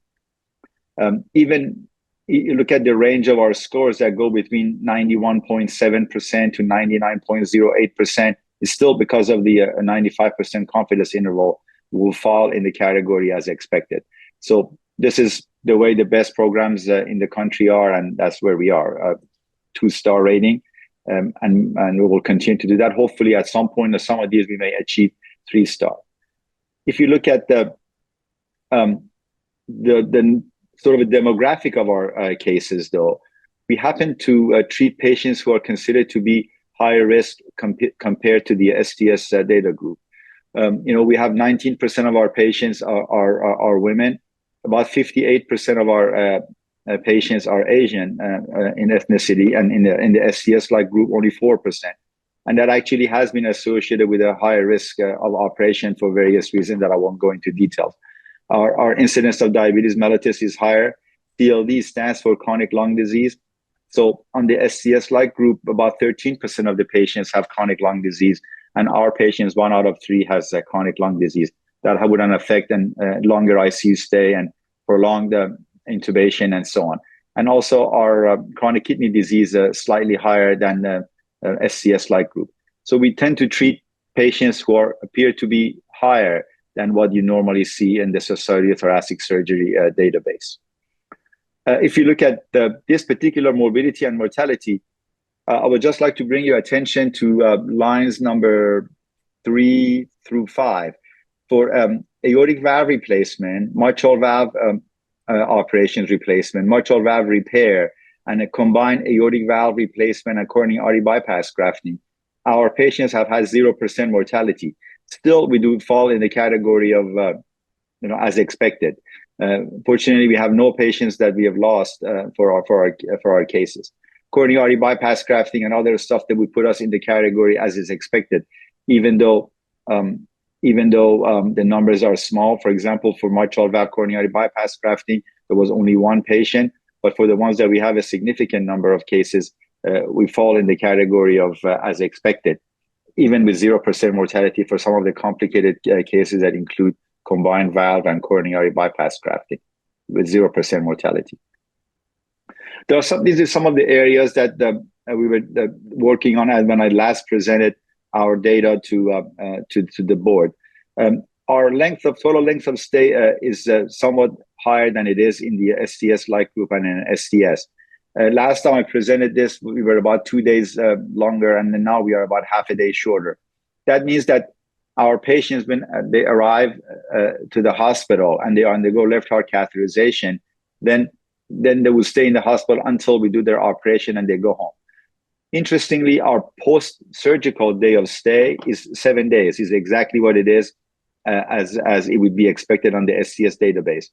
Even you look at the range of our scores that go between 91.7% to 99.08%, it's still because of the 95% confidence interval will fall in the category as expected. So this is the way the best programs in the country are, and that's where we are, 2-star rating. And we will continue to do that. Hopefully at some point in some of these, we may achieve 3-star. If you look at the sort of a demographic of our cases, though, we happen to treat patients who are considered to be higher risk compared to the STS data group. We have 19% of our patients are women. About 58% of our patients are Asian in ethnicity, and in the STS-like group, only 4%. And that actually has been associated with a higher risk of operation for various reasons that I won't go into details. Our incidence of diabetes mellitus is higher. CLD stands for chronic lung disease. So on the STS-like group, about 13% of the patients have chronic lung disease, and our patients, 1 out of 3 has chronic lung disease. That would affect a longer ICU stay and prolonged intubation and so on. And also our chronic kidney disease slightly higher than the STS-like group. So we tend to treat patients who appear to be higher than what you normally see in the Society of Thoracic Surgery database. If you look at this particular morbidity and mortality, I would just like to bring your attention to lines number 3 through 5. For aortic valve replacement, mitral valve operations replacement, mitral valve repair, and a combined aortic valve replacement and coronary artery bypass grafting, our patients have had 0% mortality. Still, we do fall in the category of, as expected. Fortunately, we have no patients that we have lost for our cases. Coronary artery bypass grafting and other stuff that would put us in the category as is expected, even though the numbers are small. For example, for mitral valve coronary artery bypass grafting, there was only 1 patient. But for the ones that we have a significant number of cases, we fall in the category of as expected, even with 0% mortality for some of the complicated cases that include combined valve and coronary artery bypass grafting with 0% mortality. These are some of the areas that we were working on when I last presented our data to the board. Our total length of stay is somewhat higher than it is in the STS-like group and in STS. Last time I presented this, we were about 2 days longer, and then now we are about half a day shorter. That means that our patients, when they arrive to the hospital and they undergo left heart catheterization, then they will stay in the hospital until we do their operation and they go home. Interestingly, our post-surgical day of stay is 7 days, is exactly what it is as it would be expected on the STS database.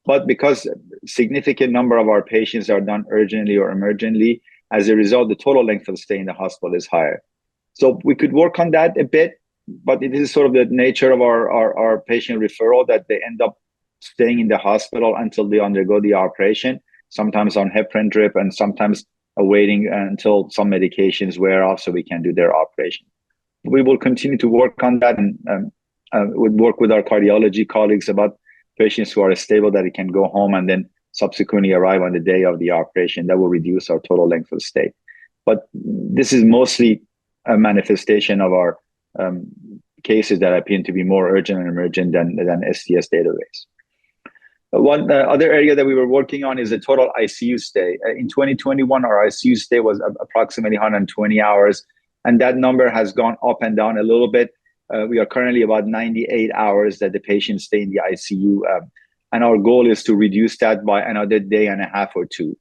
But because significant number of our patients are done urgently or emergently, as a result, the total length of stay in the hospital is higher. So we could work on that a bit, but it is sort of the nature of our patient referral that they end up staying in the hospital until they undergo the operation, sometimes on heparin drip and sometimes waiting until some medications wear off so we can do their operation. We will continue to work on that and would work with our cardiology colleagues about patients who are stable that can go home and then subsequently arrive on the day of the operation. That will reduce our total length of stay. But this is mostly a manifestation of our cases that appear to be more urgent and emergent than STS database. One other area that we were working on is the total ICU stay. In 2021, our ICU stay was approximately 120 hours, and that number has gone up and down a little bit. We are currently about 98 hours that the patients stay in the ICU, and our goal is to reduce that by another day and a half or two.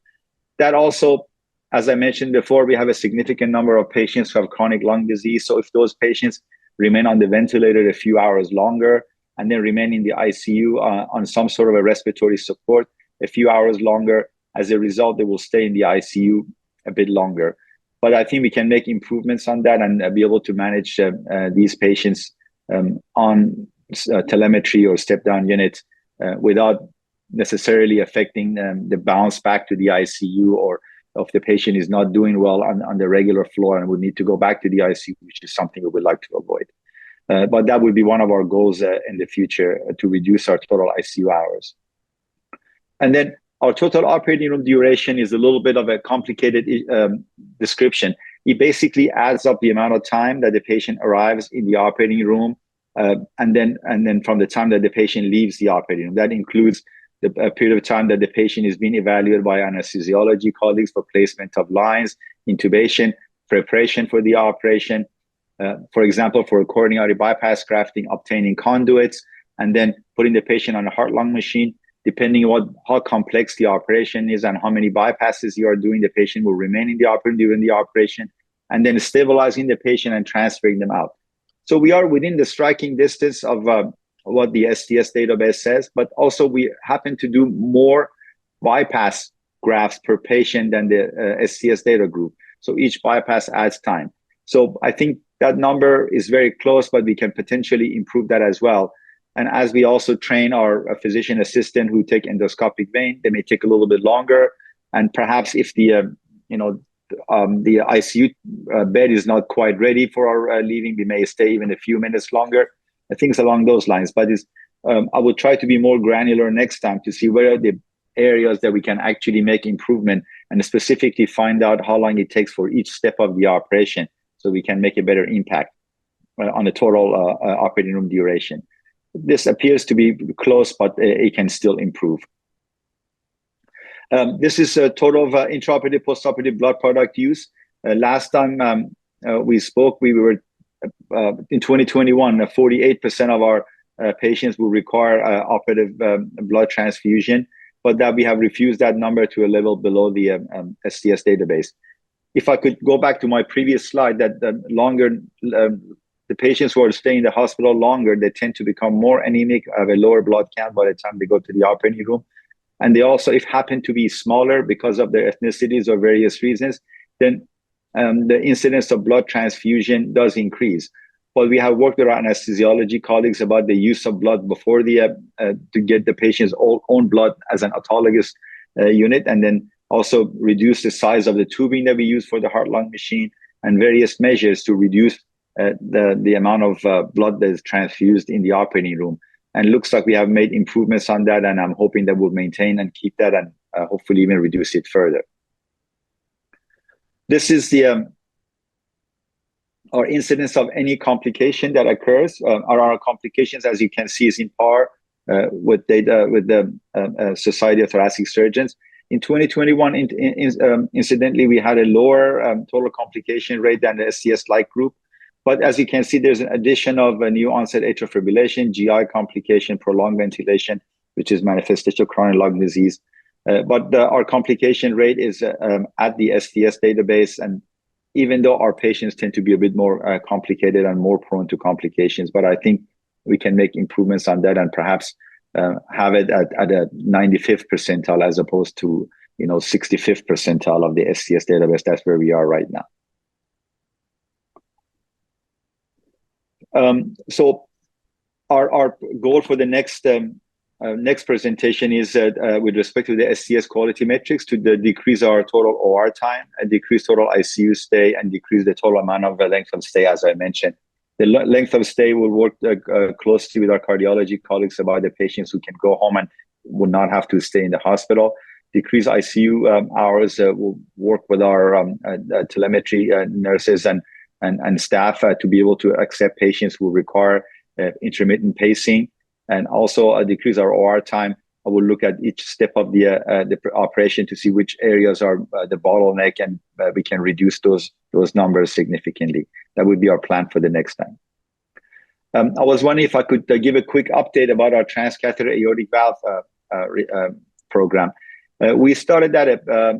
That also, as I mentioned before, we have a significant number of patients who have chronic lung disease. So if those patients remain on the ventilator a few hours longer and then remain in the ICU on some sort of a respiratory support a few hours longer, as a result, they will stay in the ICU a bit longer. But I think we can make improvements on that and be able to manage these patients on telemetry or step-down units without necessarily affecting the bounce back to the ICU, or if the patient is not doing well on the regular floor and would need to go back to the ICU, which is something we would like to avoid. But that would be one of our goals in the future, to reduce our total ICU hours. And then our total operating room duration is a little bit of a complicated description. It basically adds up the amount of time that the patient arrives in the operating room, and then from the time that the patient leaves the operating room. That includes the period of time that the patient is being evaluated by anesthesiology colleagues for placement of lines, intubation, preparation for the operation, for example, for coronary bypass grafting, obtaining conduits, and then putting the patient on a heart-lung machine. Depending on how complex the operation is and how many bypasses you are doing, the patient will remain in the operating during the operation, and then stabilizing the patient and transferring them out. So we are within the striking distance of what the STS database says, but also we happen to do more bypass grafts per patient than the STS data group. So each bypass adds time. So I think that number is very close, but we can potentially improve that as well. And as we also train our physician assistant who take endoscopic vein, they may take a little bit longer. And perhaps if the ICU bed is not quite ready for our leaving, we may stay even a few minutes longer. Things along those lines. But I will try to be more granular next time to see where are the areas that we can actually make improvement, and specifically find out how long it takes for each step of the operation, so we can make a better impact on the total operating room duration. This appears to be close, but it can still improve. This is a total of intraoperative, postoperative blood product use. Last time we spoke, we were in 2021, 48% of our patients will require operative blood transfusion, but that we have refused that number to a level below the STS database. If I could go back to my previous slide, that the longer the patients who are staying in the hospital longer, they tend to become more anemic, have a lower blood count by the time they go to the operating room. And they also, if happen to be smaller because of their ethnicities or various reasons, then the incidence of blood transfusion does increase. But we have worked with our anesthesiology colleagues about the use of blood before the to get the patient's own blood as an autologous unit, and then also reduce the size of the tubing that we use for the heart-lung machine, and various measures to reduce the amount of blood that is transfused in the operating room. And it looks like we have made improvements on that, and I'm hoping that we'll maintain and keep that, and hopefully even reduce it further. This is the our incidence of any complication that occurs. Our complications, as you can see, is in par with data with the Society of Thoracic Surgeons. In 2021, incidentally, we had a lower total complication rate than the STS-like group. But as you can see, there's an addition of a new onset atrial fibrillation, GI complication, prolonged ventilation, which is manifestation of chronic lung disease. But our complication rate is at the STS database. And even though our patients tend to be a bit more complicated and more prone to complications, but I think we can make improvements on that and perhaps have it at a 95th percentile as opposed to 65th percentile of the STS database. That's where we are right now. So our goal for the next presentation is with respect to the STS quality metrics to decrease our total OR time and decrease total ICU stay and decrease the total amount of length of stay, as I mentioned. The length of stay will work closely with our cardiology colleagues about the patients who can go home and would not have to stay in the hospital. Decrease ICU hours will work with our telemetry nurses and staff to be able to accept patients who require intermittent pacing, and also decrease our OR time. I will look at each step of the operation to see which areas are the bottleneck, and we can reduce those numbers significantly. That would be our plan for the next time. I was wondering if I could give a quick update about our transcatheter aortic valve program. We started that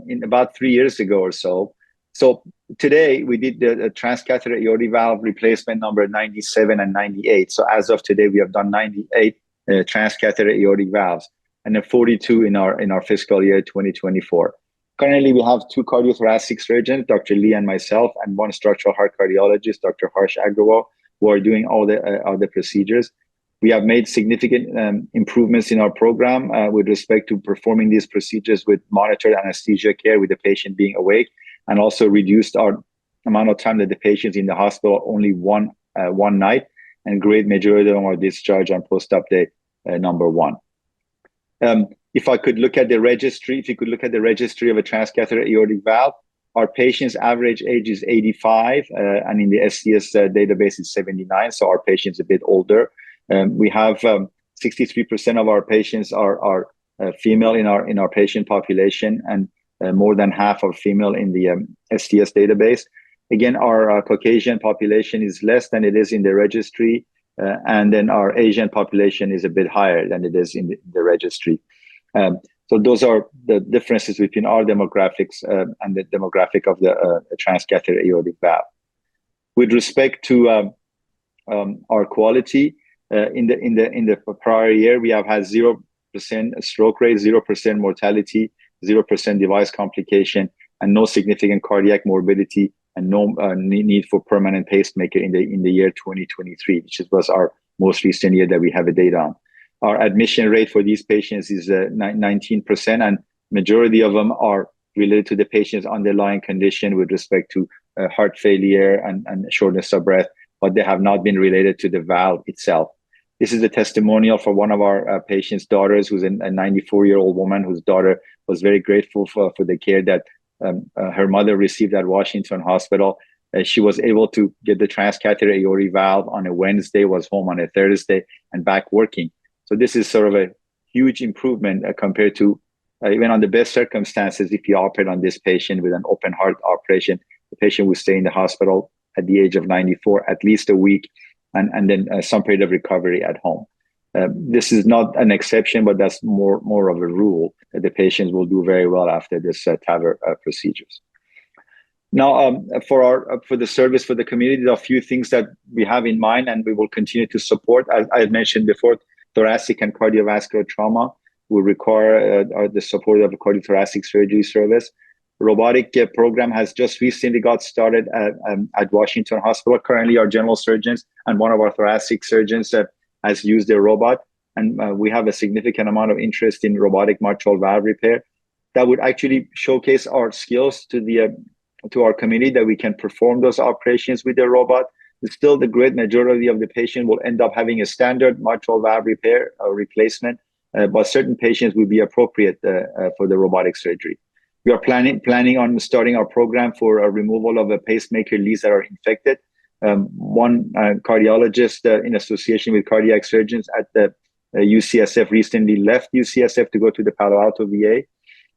in about 3 years ago or so. So today we did the transcatheter aortic valve replacement number 97 and 98. So as of today, we have done 98 transcatheter aortic valves, and then 42 in our fiscal year 2024. Currently, we have 2 cardiothoracic surgeons, Dr. Lee and myself, and 1 structural heart cardiologist, Dr. Harsh Agrawal, who are doing all the procedures. We have made significant improvements in our program with respect to performing these procedures with monitored anesthesia care with the patient being awake, and also reduced our amount of time that the patient's in the hospital, only one night, and great majority of them are discharged on post-op day number 1. If I could look at the registry, of a transcatheter aortic valve, our patient's average age is 85, and in the STS database is 79, so our patient's a bit older. We have 63% of our patients are female in our patient population, and more than half are female in the STS database. Again, our Caucasian population is less than it is in the registry, and then our Asian population is a bit higher than it is in the registry. So those are the differences between our demographics and the demographic of the transcatheter aortic valve. With respect to our quality, in the prior year, we have had 0% stroke rate, 0% mortality, 0% device complication, and no significant cardiac morbidity, and no need for permanent pacemaker in the year 2023, which was our most recent year that we have a data on. Our admission rate for these patients is 19%, and majority of them are related to the patient's underlying condition with respect to heart failure and shortness of breath, but they have not been related to the valve itself. This is a testimonial for one of our patient's daughters, who's a 94-year-old woman whose daughter was very grateful for the care that her mother received at Washington Hospital. She was able to get the transcatheter aortic valve on a Wednesday, was home on a Thursday, and back working. So this is sort of a huge improvement compared to even on the best circumstances. If you operate on this patient with an open heart operation, the patient will stay in the hospital at the age of 94, at least a week, and then some period of recovery at home. This is not an exception, but that's more of a rule, that the patients will do very well after this TAVR procedures. Now, for the service for the community, there are a few things that we have in mind, and we will continue to support. As I had mentioned before, thoracic and cardiovascular trauma will require the support of a cardiothoracic surgery service. Robotic program has just recently got started at Washington Hospital. Currently, our general surgeons and one of our thoracic surgeons has used their robot, and we have a significant amount of interest in robotic mitral valve repair. That would actually showcase our skills to our community, that we can perform those operations with the robot. Still, the great majority of the patient will end up having a standard mitral valve repair or replacement, but certain patients will be appropriate for the robotic surgery. We are planning on starting our program for a removal of a pacemaker leads that are infected. One cardiologist in association with cardiac surgeons at the UCSF recently left UCSF to go to the Palo Alto VA.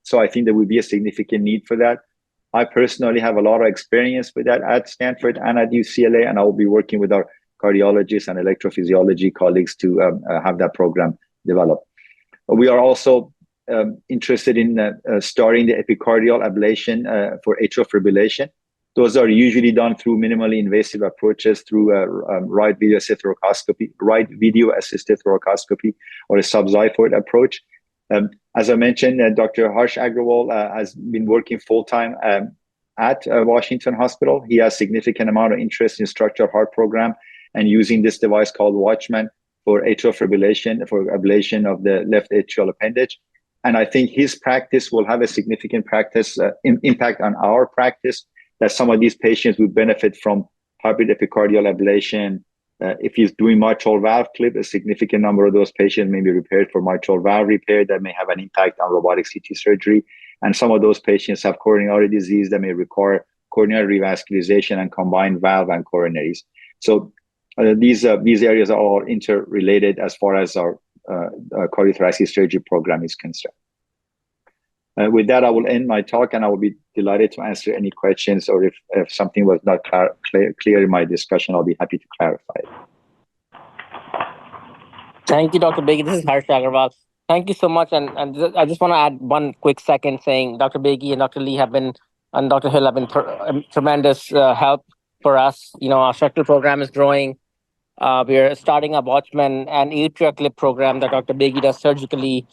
So I think there will be a significant need for that. I personally have a lot of experience with that at Stanford and at UCLA, and I will be working with our cardiologists and electrophysiology colleagues to have that program developed. We are also interested in starting the epicardial ablation for atrial fibrillation. Those are usually done through minimally invasive approaches through right video assisted thoracoscopy, or a subxiphoid approach. As I mentioned, Dr. Harsh Agrawal has been working full-time at Washington Hospital. He has significant amount of interest in structural heart program and using this device called Watchman for atrial fibrillation, for ablation of the left atrial appendage. And I think his practice will have a significant impact on our practice, that some of these patients will benefit from hybrid epicardial ablation. If he's doing mitral valve clip, a significant number of those patients may be repaired for mitral valve repair that may have an impact on robotic CT surgery. And some of those patients have coronary artery disease that may require coronary revascularization and combined valve and coronaries. So these areas are all interrelated as far as our cardiothoracic surgery program is concerned. With that, I will end my talk, and I will be delighted to answer any questions, or if something was not clear in my discussion, I'll be happy to clarify it. Thank you, Dr. Begi. This is Harsh Agrawal. Thank you so much. And I just want to add one quick second saying Dr. Begi and Dr. Lee and Dr. Hill have been tremendous help for us. You know, our structural program is growing. We are starting a Watchman and atria clip program that Dr. Begi does surgically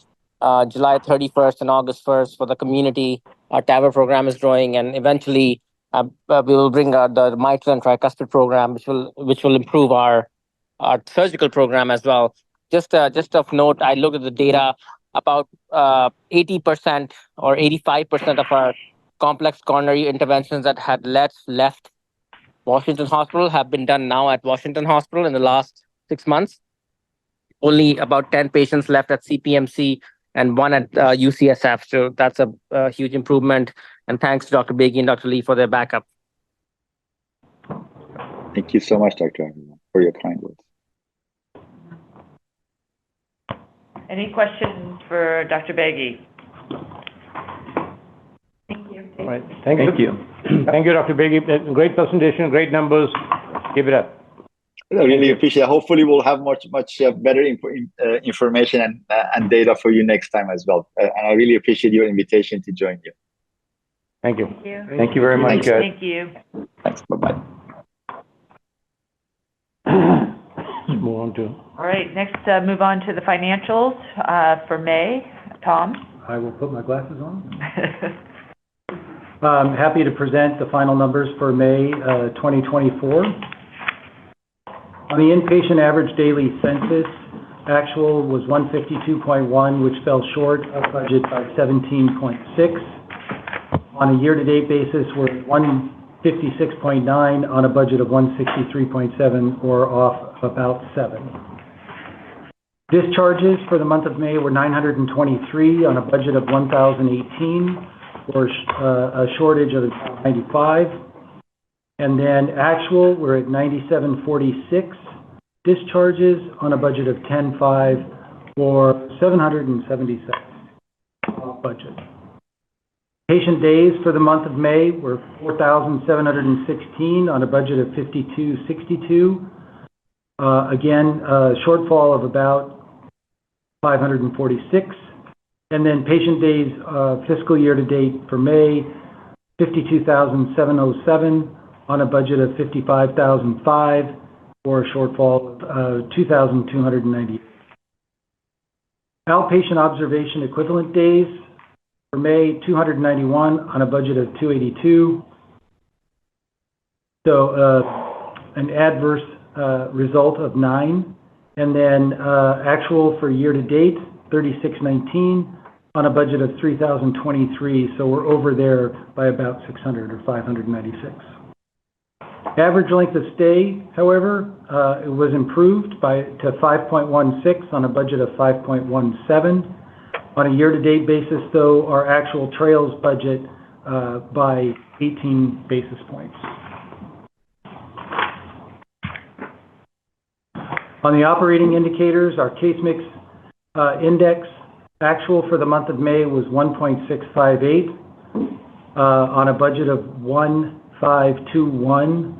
July 31st and August 1st for the community. Our TAVR program is growing, and eventually we will bring the mitral and tricuspid program, which will improve our surgical program as well. Just of note, I looked at the data. About 80% or 85% of our complex coronary interventions that had left Washington Hospital have been done now at Washington Hospital in the last 6 months. Only about 10 patients left at CPMC and one at UCSF. So that's a huge improvement. And thanks to Dr. Begi and Dr. Lee for their backup. Thank you so much, Dr. Agrawal, for your kind words. Any questions for Dr. Begi? Thank you. All right. Thank you. Thank you, Dr. Begi. Great presentation, great numbers. Keep it up. I really appreciate it. Hopefully we'll have much better information and data for you next time as well. And I really appreciate your invitation to join you. Thank you. Thank you. Thank you very much, guys. Thank you. Thanks. Bye-bye. Let's move on to... All right, next move on to the financials for May. Tom? I will put my glasses on. I'm happy to present the final numbers for May 2024. On the inpatient average daily census, actual was 152.1, which fell short of budget by 17.6. On a year-to-date basis, we're at 156.9 on a budget of 163.7, or off about 7. Discharges for the month of May were 923 on a budget of 1,018, or a shortage of 95. And then actual, we're at 9746 discharges on a budget of 10.5, or 777 budget. Patient days for the month of May were 4,716 on a budget of 5,262. Again, a shortfall of about 546. And then patient days fiscal year to date for May, 52,707 on a budget of 55,005, or a shortfall of 2,290. Outpatient observation equivalent days for May, 291 on a budget of 282. So an adverse result of 9. And then actual for year to date, 3619 on a budget of 3,023. So we're over there by about 600 or 596. Average length of stay, however, it was improved to 5.16 on a budget of 5.17. On a year-to-date basis, though, our actual trails budget by 18 basis points. On the operating indicators, our case mix index actual for the month of May was 1.658 on a budget of 1.521,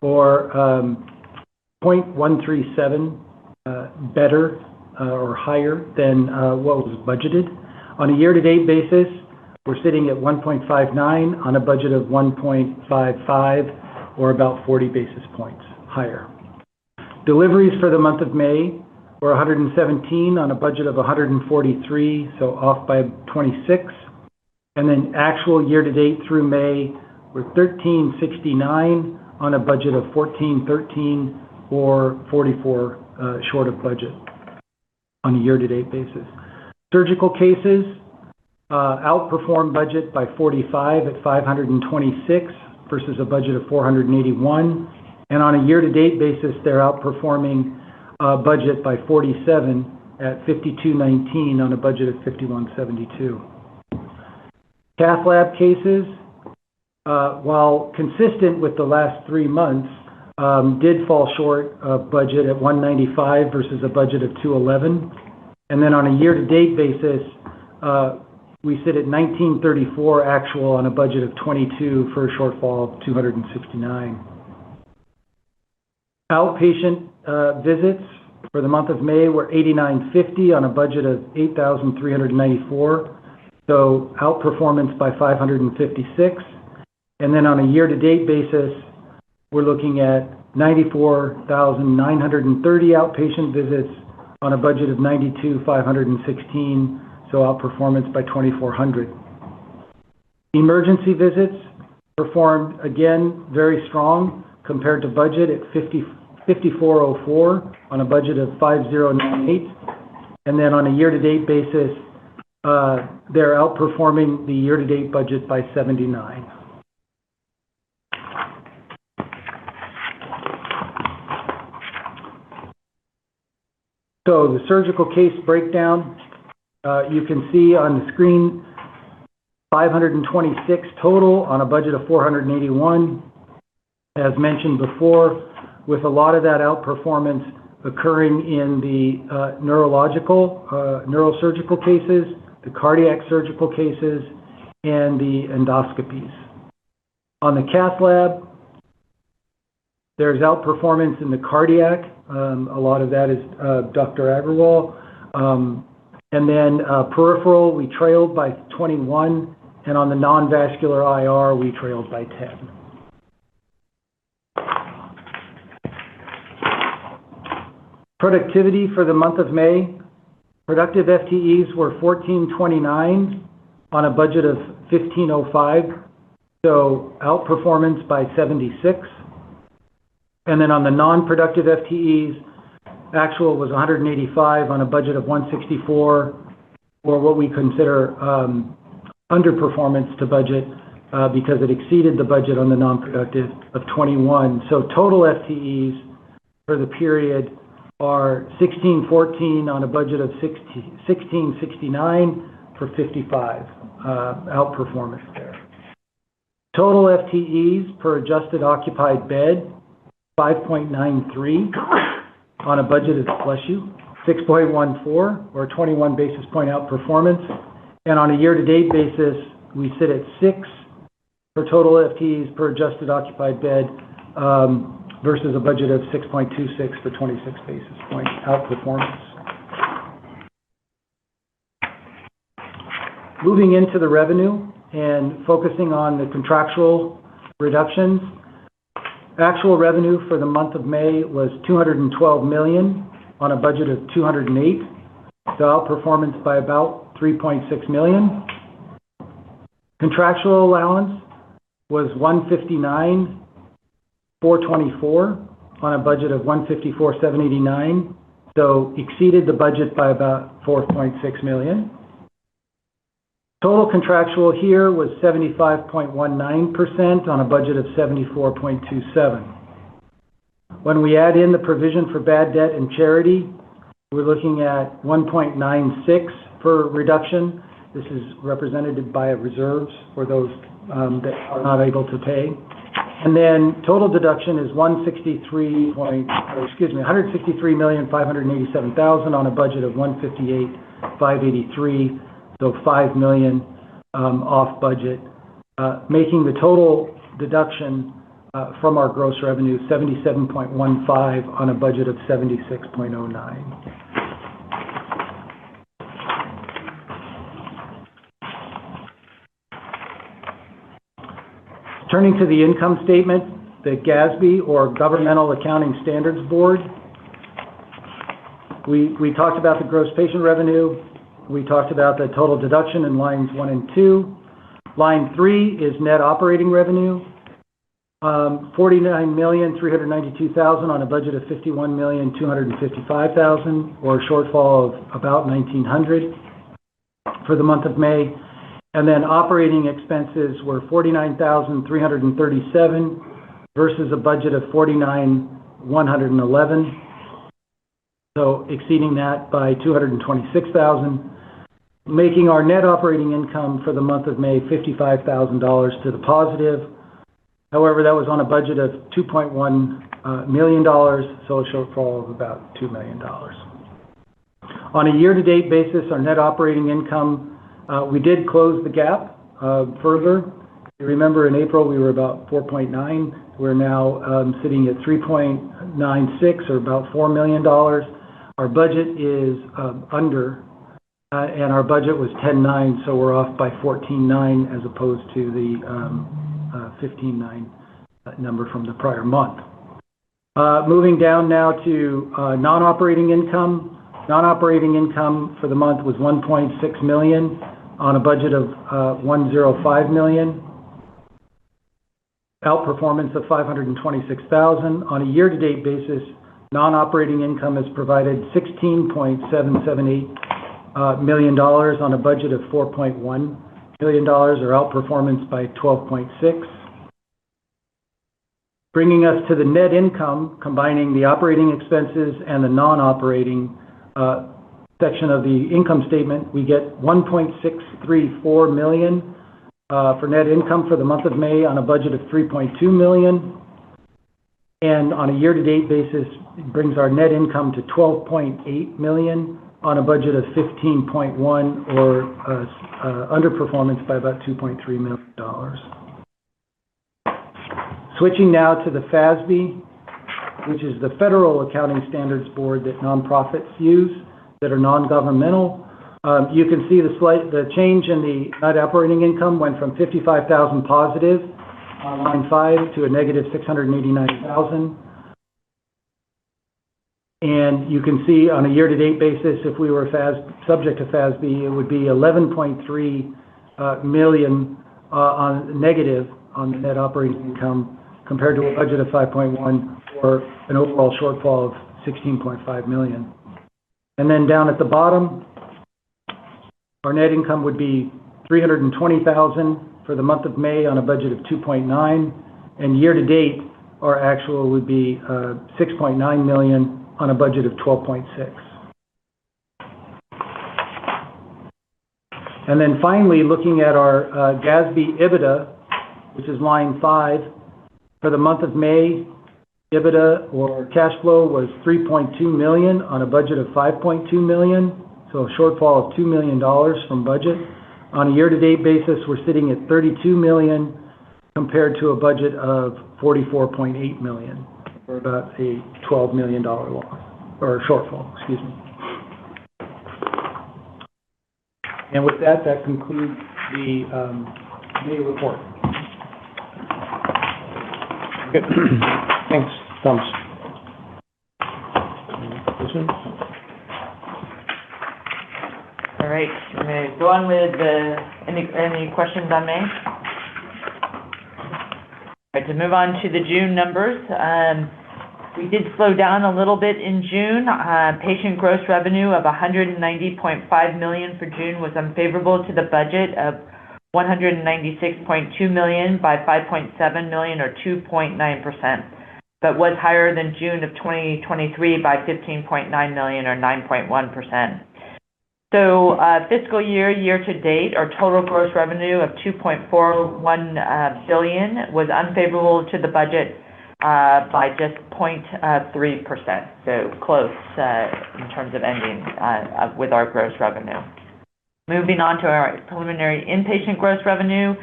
or 0.137 better or higher than what was budgeted. On a year-to-date basis, we're sitting at 1.59 on a budget of 1.55, or about 40 basis points higher. Deliveries for the month of May were 117 on a budget of 143, so off by 26. And then actual year-to-date through May were 1369 on a budget of 1413, or 44 short of budget on a year-to-date basis. Surgical cases outperformed budget by 45 at 526 versus a budget of 481. And on a year-to-date basis, they're outperforming budget by 47 at 5219 on a budget of 5172. Cath lab cases, while consistent with the last 3 months, did fall short of budget at 195 versus a budget of 211. And then on a year-to-date basis, we sit at 1934 actual on a budget of 22 for a shortfall of 269. Outpatient visits for the month of May were 8950 on a budget of 8,394, so outperformance by 556. And then on a year-to-date basis, we're looking at 94,930 outpatient visits on a budget of 92,516, so outperformance by 2,400. Emergency visits performed again very strong compared to budget at 5404 on a budget of 5098. And then on a year-to-date basis, they're outperforming the year-to-date budget by 79. So the surgical case breakdown, you can see on the screen, 526 total on a budget of 481. As mentioned before, with a lot of that outperformance occurring in the neurosurgical cases, the cardiac surgical cases, and the endoscopies. On the cath lab, there's outperformance in the cardiac. A lot of that is Dr. Agrawal. And then peripheral, we trailed by 21, and on the non-vascular IR, we trailed by 10. Productivity for the month of May, productive FTEs were 1429 on a budget of 1505, so outperformance by 76. And then on the non-productive FTEs, actual was 185 on a budget of 164, or what we consider underperformance to budget because it exceeded the budget on the non-productive of 21. So total FTEs for the period are 1614 on a budget of 1669 for 55, outperformance there. Total FTEs per adjusted occupied bed, 5.93 on a budget of, bless you, 6.14, or 21 basis point outperformance. And on a year-to-date basis, we sit at 6 for total FTEs per adjusted occupied bed versus a budget of 6.26 for 26 basis point outperformance. Moving into the revenue and focusing on the contractual reductions, actual revenue for the month of May was $212 million on a budget of $208, so outperformance by about $3.6 million. Contractual allowance was $159,424 on a budget of $154,789, so exceeded the budget by about $4.6 million. Total contractual here was 75.19% on a budget of 74.27. When we add in the provision for bad debt and charity, we're looking at 1.96 for reduction. This is represented by reserves for those that are not able to pay. And then total deduction is $163,587,000 on a budget of $158,583. So $5 million off budget, making the total deduction from our gross revenue 77.15 on a budget of 76.09. Turning to the income statement, the GASB, or Governmental Accounting Standards Board, we talked about the gross patient revenue. We talked about the total deduction in lines 1 and 2. Line 3 is net operating revenue, $49,392,000 on a budget of $51,255,000, or a shortfall of about $1,900 for the month of May. And then operating expenses were $49,337 versus a budget of $49,111, so exceeding that by $226,000, making our net operating income for the month of May $55,000 to the positive. However, that was on a budget of $2.1 million, so a shortfall of about $2 million. On a year-to-date basis, our net operating income, we did close the gap further. You remember in April we were about 4.9. We're now sitting at 3.96, or about $4 million. Our budget is under, and our budget was 10.9, so we're off by 14.9 as opposed to the 15.9 number from the prior month. Moving down now to non-operating income. Non-operating income for the month was $1.6 million on a budget of $105 million. Outperformance of $526,000. On a year-to-date basis, non-operating income has provided $16.778 million on a budget of $4.1 million, or outperformance by 12.6. Bringing us to the net income, combining the operating expenses and the non-operating section of the income statement, we get $1.634 million for net income for the month of May on a budget of $3.2 million. And on a year-to-date basis, it brings our net income to $12.8 million on a budget of $15.1, or underperformance by about $2.3 million. Switching now to the FASB, which is the Federal Accounting Standards Board that nonprofits use that are non-governmental. You can see the change in the net operating income went from $55,000 positive on line 5 to a negative $689,000. And you can see on a year-to-date basis, if we were subject to FASB, it would be $11.3 million on negative on the net operating income compared to a budget of 5.1, or an overall shortfall of $16.5 million. And then down at the bottom, our net income would be $320,000 for the month of May on a budget of 2.9, and year-to-date, our actual would be $6.9 million on a budget of 12.6. And then finally, looking at our GASB EBITDA, which is line 5, for the month of May, EBITDA, or cash flow, was $3.2 million on a budget of $5.2 million, so a shortfall of $2 million from budget. On a year-to-date basis, we're sitting at $32 million compared to a budget of $44.8 million, or about a $12 million loss, or shortfall, excuse me. And with that, that concludes the May report. Good. Thanks, Thomas. All right, I'm going to go on with any questions on May? All right, to move on to the June numbers. We did slow down a little bit in June. Patient gross revenue of $190.5 million for June was unfavorable to the budget of $196.2 million by $5.7 million, or 2.9%, but was higher than June of 2023 by $15.9 million, or 9.1%. So fiscal year to date, our total gross revenue of $2.41 billion was unfavorable to the budget by just 0.3%, so close in terms of ending with our gross revenue. Moving on to our preliminary inpatient gross revenue,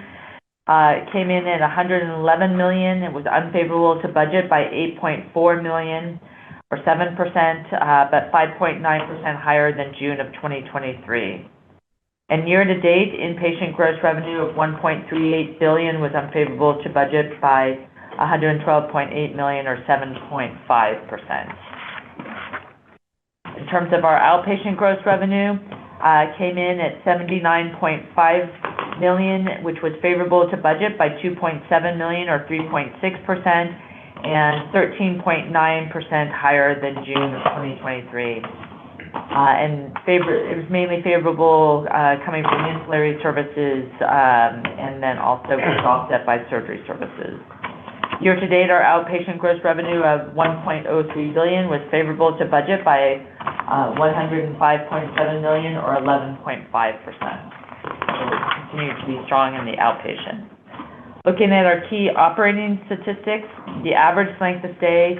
it came in at $111 million. It was unfavorable to budget by $8.4 million, or 7%, but 5.9% higher than June of 2023. And year-to-date, inpatient gross revenue of $1.38 billion was unfavorable to budget by $112.8 million, or 7.5%. In terms of our outpatient gross revenue, came in at $79.5 million, which was favorable to budget by $2.7 million, or 3.6%, and 13.9% higher than June of 2023. It was mainly favorable coming from ancillary services, and then also was offset by surgery services. Year-to-date, our outpatient gross revenue of $1.03 billion was favorable to budget by $105.7 million, or 11.5%. So we continue to be strong in the outpatient. Looking at our key operating statistics, the average length of stay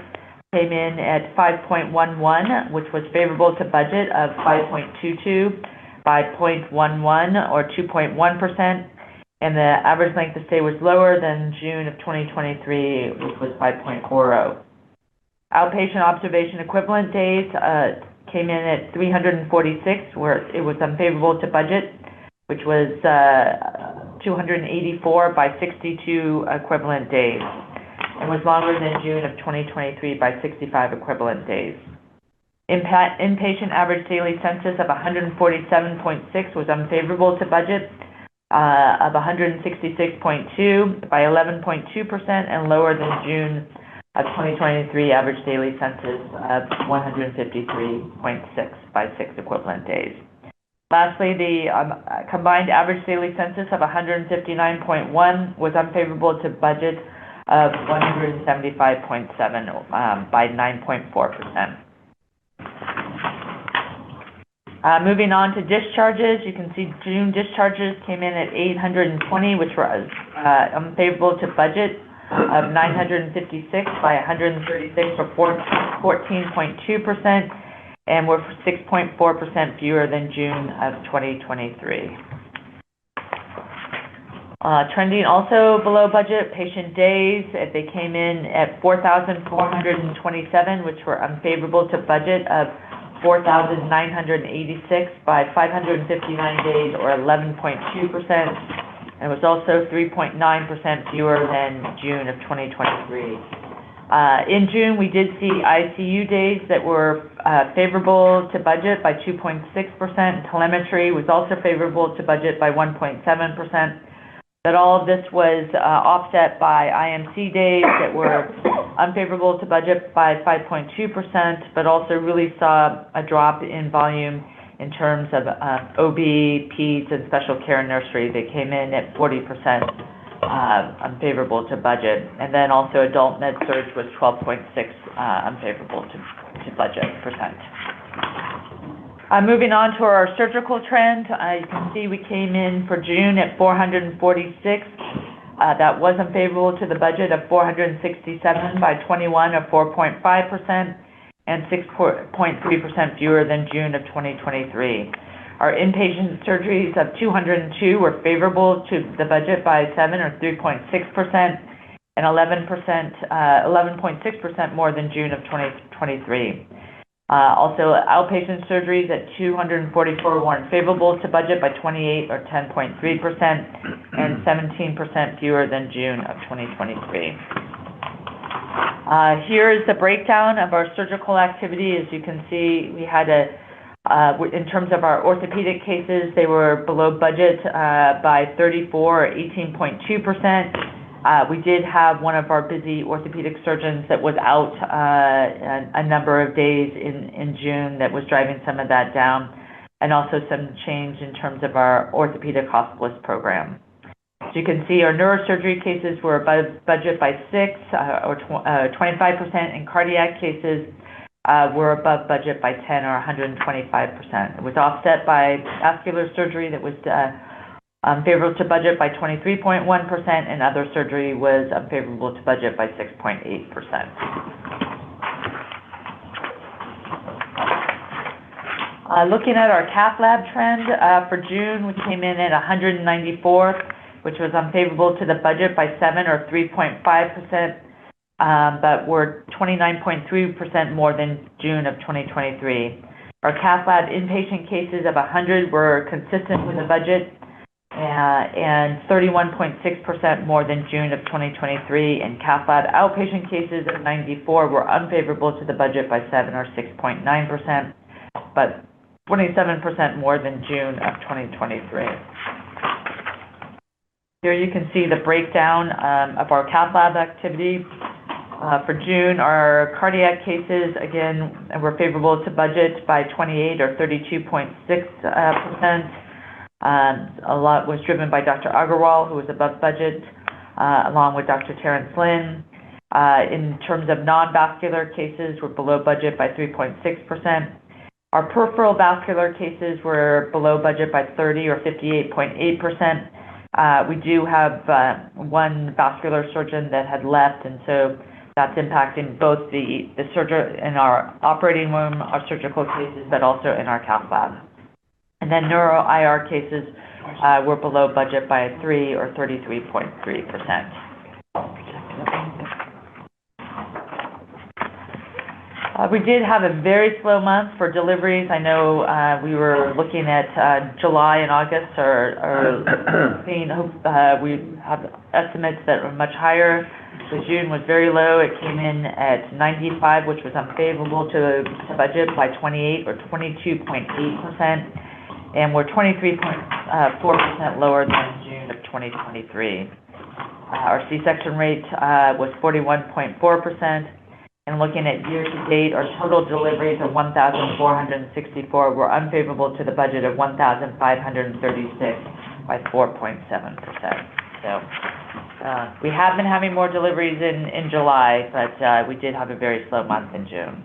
came in at 5.11, which was favorable to budget of 5.22 by 0.11, or 2.1%. And the average length of stay was lower than June of 2023, which was 5.40. Outpatient observation equivalent days came in at 346, where it was unfavorable to budget, which was 284 by 62 equivalent days, and was longer than June of 2023 by 65 equivalent days. Inpatient average daily census of 147.6 was unfavorable to budget of 166.2 by 11.2%, and lower than June of 2023 average daily census of 153.6 by 6 equivalent days. Lastly, the combined average daily census of 159.1 was unfavorable to budget of 175.7 by 9.4%. Moving on to discharges, you can see June discharges came in at 820, which was unfavorable to budget of 956 by 136, or 14.2%, and were 6.4% fewer than June of 2023. Trending also below budget, patient days, they came in at 4,427, which were unfavorable to budget of 4,986 by 559 days, or 11.2%, and was also 3.9% fewer than June of 2023. In June, we did see ICU days that were favorable to budget by 2.6%. Telemetry was also favorable to budget by 1.7%. But all of this was offset by IMC days that were unfavorable to budget by 5.2%, but also really saw a drop in volume in terms of OB, peds, and special care nursery. They came in at 40% unfavorable to budget. And then also adult med surg was 12.6 unfavorable to budget percent. Moving on to our surgical trend, you can see we came in for June at 446. That was unfavorable to the budget of 467 by 21, or 4.5%, and 6.3% fewer than June of 2023. Our inpatient surgeries of 202 were favorable to the budget by 7, or 3.6%, and 11.6% more than June of 2023. Also, outpatient surgeries at 244 weren't favorable to budget by 28, or 10.3%, and 17% fewer than June of 2023. Here is the breakdown of our surgical activity. As you can see, we had in terms of our orthopedic cases, they were below budget by 34, or 18.2%. We did have one of our busy orthopedic surgeons that was out a number of days in June that was driving some of that down, and also some change in terms of our orthopedic hospitalist program. As you can see, our neurosurgery cases were above budget by 6, or 25%, and cardiac cases were above budget by 10, or 125%. It was offset by vascular surgery that was unfavorable to budget by 23.1%, and other surgery was unfavorable to budget by 6.8%. Looking at our cath lab trend, for June, we came in at 194, which was unfavorable to the budget by 7, or 3.5%, but were 29.3% more than June of 2023. Our cath lab inpatient cases of 100 were consistent with the budget, and 31.6% more than June of 2023, and cath lab outpatient cases of 94 were unfavorable to the budget by 7 or 6.9%, but 27% more than June of 2023. Here you can see the breakdown of our cath lab activity. For June, our cardiac cases, again, were favorable to budget by 28 or 32.6%. A lot was driven by Dr. Agarwal, who was above budget, along with Dr. Terrence Lin. In terms of non-vascular cases, we're below budget by 3.6%. Our peripheral vascular cases were below budget by 30 or 58.8%. We do have one vascular surgeon that had left, and so that's impacting both the surgery in our operating room, our surgical cases, but also in our cath lab. And then neuro IR cases were below budget by 3 or 33.3%. We did have a very slow month for deliveries. I know we were looking at July and August, or seeing, we have estimates that were much higher. So June was very low. It came in at 95, which was unfavorable to budget by 28 or 22.8%, and we're 23.4% lower than June of 2023. Our C-section rate was 41.4%. And looking at year-to-date, our total deliveries of 1,464 were unfavorable to the budget of 1,536 by 4.7%. So we have been having more deliveries in July, but we did have a very slow month in June.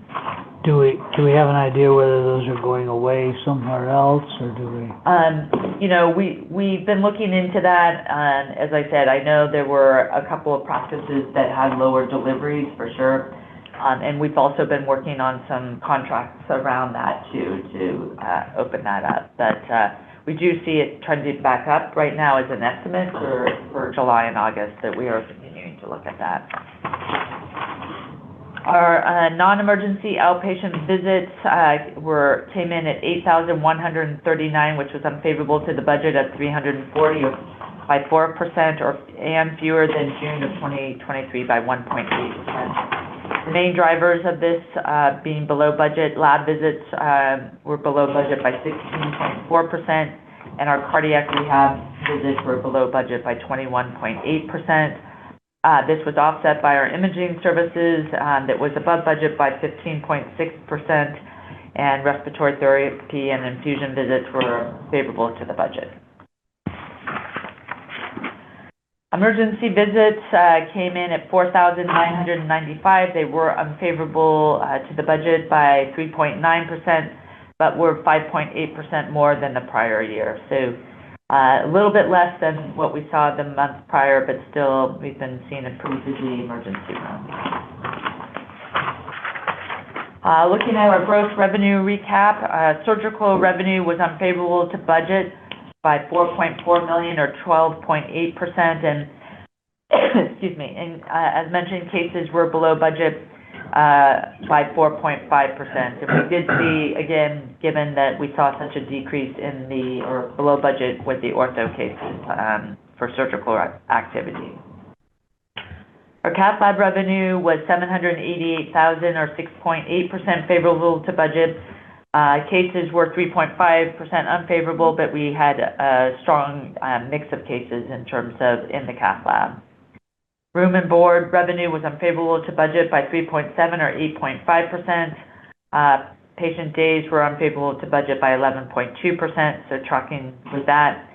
Do we have an idea whether those are going away somewhere else, or do we? You know, we've been looking into that. As I said, I know there were a couple of practices that had lower deliveries for sure. And we've also been working on some contracts around that to open that up. But we do see it trending back up right now as an estimate for July and August, that we are continuing to look at that. Our non-emergency outpatient visits came in at 8,139, which was unfavorable to the budget of 340 by 4%, and fewer than June of 2023 by 1.8%. The main drivers of this being below budget, lab visits were below budget by 16.4%, and our cardiac rehab visits were below budget by 21.8%. This was offset by our imaging services that was above budget by 15.6%, and respiratory therapy and infusion visits were favorable to the budget. Emergency visits came in at 4,995. They were unfavorable to the budget by 3.9%, but were 5.8% more than the prior year. So a little bit less than what we saw the month prior, but still we've been seeing a pretty busy emergency room. Looking at our gross revenue recap, surgical revenue was unfavorable to budget by $4.4 million or 12.8%, and excuse me, and as mentioned, cases were below budget by 4.5%. And we did see, again, given that we saw such a decrease in or below budget with the ortho cases for surgical activity. Our cath lab revenue was $788,000 or 6.8% favorable to budget. Cases were 3.5% unfavorable, but we had a strong mix of cases in terms of in the cath lab. Room and board revenue was unfavorable to budget by 3.7 or 8.5%. Patient days were unfavorable to budget by 11.2%, so tracking with that.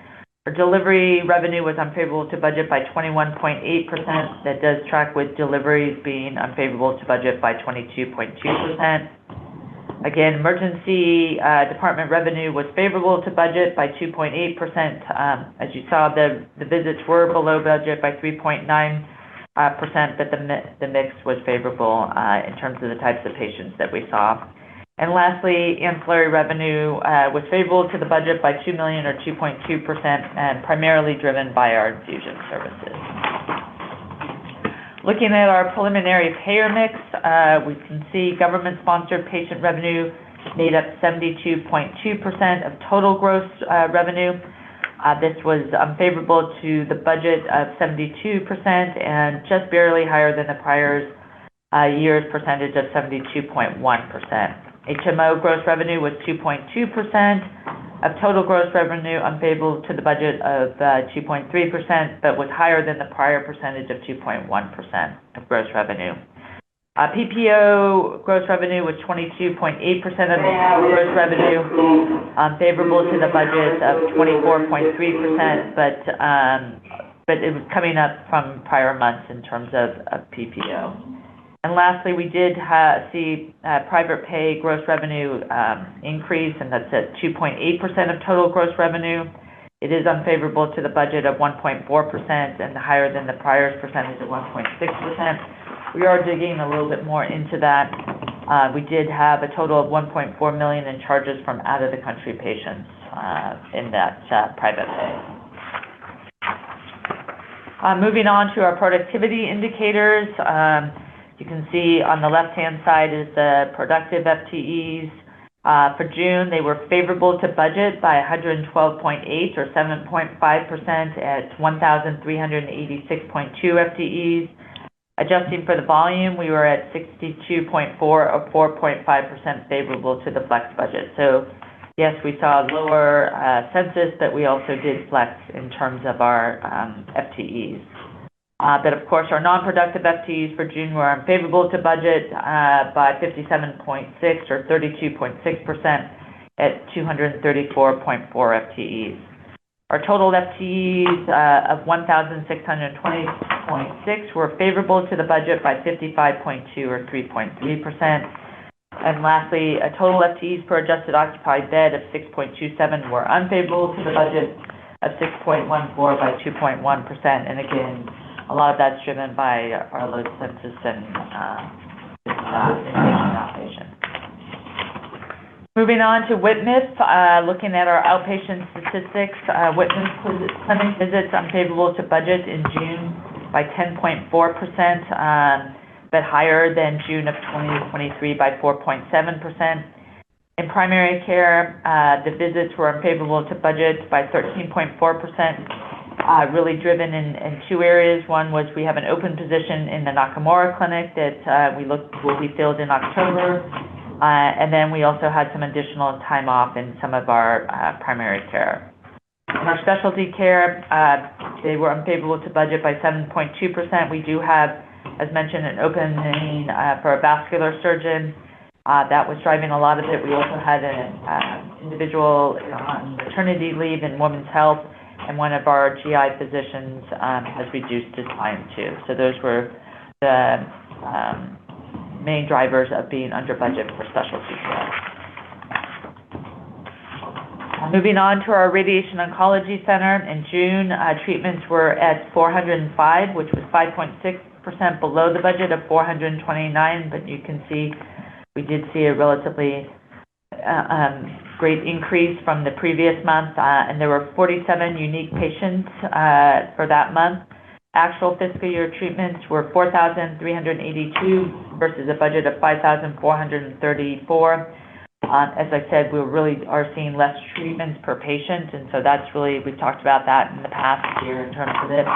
Our delivery revenue was unfavorable to budget by 21.8%. That does track with deliveries being unfavorable to budget by 22.2%. Again, emergency department revenue was favorable to budget by 2.8%. As you saw, the visits were below budget by 3.9%, but the mix was favorable in terms of the types of patients that we saw. And lastly, ancillary revenue was favorable to the budget by $2 million or 2.2%, and primarily driven by our infusion services. Looking at our preliminary payer mix, we can see government-sponsored patient revenue made up 72.2% of total gross revenue. This was unfavorable to the budget of 72% and just barely higher than the prior year's percentage of 72.1%. HMO gross revenue was 2.2% of total gross revenue, unfavorable to the budget of 2.3%, but was higher than the prior percentage of 2.1% of gross revenue. PPO gross revenue was 22.8% of gross revenue, favorable to the budget of 24.3%, but it was coming up from prior months in terms of PPO. And lastly, we did see private pay gross revenue increase, and that's at 2.8% of total gross revenue. It is unfavorable to the budget of 1.4% and higher than the prior percentage of 1.6%. We are digging a little bit more into that. We did have a total of $1.4 million in charges from out-of-the-country patients in that private pay. Moving on to our productivity indicators. You can see on the left-hand side is the productive FTEs. For June, they were favorable to budget by 112.8 or 7.5% at 1,386.2 FTEs. Adjusting for the volume, we were at 62.4 or 4.5% favorable to the flex budget. So yes, we saw lower census, but we also did flex in terms of our FTEs. But of course, our non-productive FTEs for June were unfavorable to budget by 57.6 or 32.6% at 234.4 FTEs. Our total FTEs of 1,620.6 were favorable to the budget by 55.2 or 3.3%. And lastly, a total FTEs per adjusted occupied bed of 6.27 were unfavorable to the budget of 6.14 by 2.1%. And again, a lot of that's driven by our low census and inpatient outpatient. Moving on to WITMIF, looking at our outpatient statistics, WITMIF clinic visits unfavorable to budget in June by 10.4%, but higher than June of 2023 by 4.7%. In primary care, the visits were unfavorable to budget by 13.4%. Really driven in two areas. One was we have an open position in the Nakamura clinic that will be filled in October. And then we also had some additional time off in some of our primary care. In our specialty care, they were unfavorable to budget by 7.2%. We do have, as mentioned, an opening for a vascular surgeon. That was driving a lot of it. We also had an individual on maternity leave in women's health, and one of our GI physicians has reduced his time too. So those were the main drivers of being under budget for specialty care. Moving on to our radiation oncology center. In June, treatments were at 405, which was 5.6% below the budget of 429, but you can see we did see a relatively great increase from the previous month, and there were 47 unique patients for that month. Actual fiscal year treatments were 4,382 versus a budget of 5,434. As I said, we really are seeing less treatments per patient, and so that's really, we've talked about that in the past year in terms of it.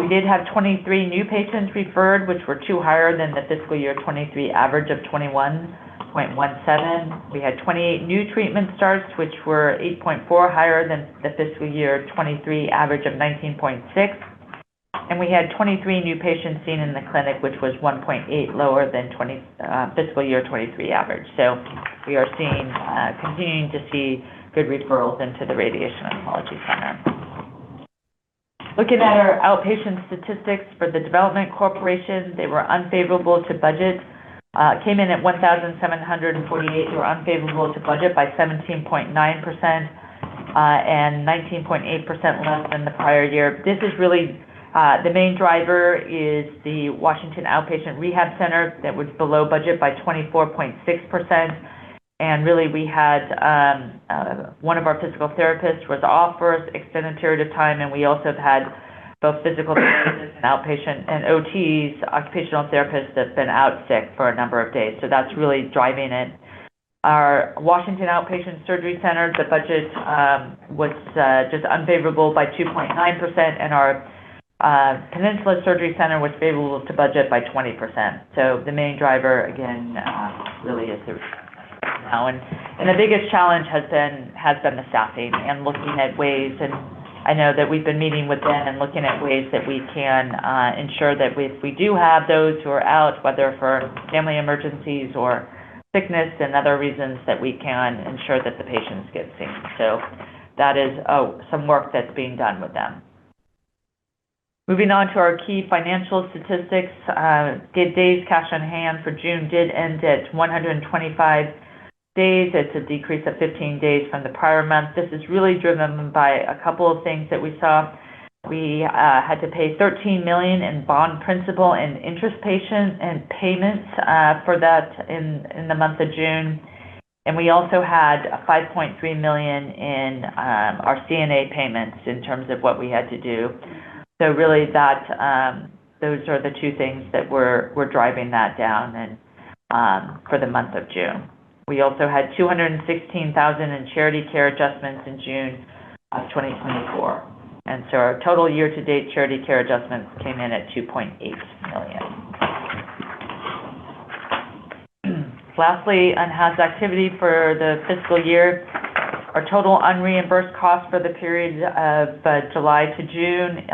We did have 23 new patients referred, which were two higher than the fiscal year 23 average of 21.17. We had 28 new treatment starts, which were 8.4 higher than the fiscal year 23 average of 19.6. And we had 23 new patients seen in the clinic, which was 1.8 lower than fiscal year 23 average. So we are seeing, continuing to see good referrals into the radiation oncology center. Looking at our outpatient statistics for the Development Corporation, they were unfavorable to budget. Came in at 1,748. They were unfavorable to budget by 17.9% and 19.8% less than the prior year. This is really the main driver is the Washington Outpatient Rehab Center that was below budget by 24.6%. And really we had one of our physical therapists was off for an extended period of time, and we also have had both physical therapists and outpatient and OTs, occupational therapists, that have been out sick for a number of days. So that's really driving it. Our Washington Outpatient Surgery Center, the budget was just unfavorable by 2.9%, and our Peninsula Surgery Center was favorable to budget by 20%. So the main driver, again, really is the now. And the biggest challenge has been the staffing and looking at ways, and I know that we've been meeting with them and looking at ways that we can ensure that if we do have those who are out, whether for family emergencies or sickness and other reasons, that we can ensure that the patients get seen. So that is some work that's being done with them. Moving on to our key financial statistics, days cash on hand for June did end at 125 days. It's a decrease of 15 days from the prior month. This is really driven by a couple of things that we saw. We had to pay $13 million in bond principal and interest payments for that in the month of June. And we also had $5.3 million in our CNA payments in terms of what we had to do. So really those are the two things that were driving that down and for the month of June. We also had $216,000 in charity care adjustments in June of 2024. And so our total year-to-date charity care adjustments came in at $2.8 million. Lastly, unhoused activity for the fiscal year. Our total unreimbursed cost for the period of July to June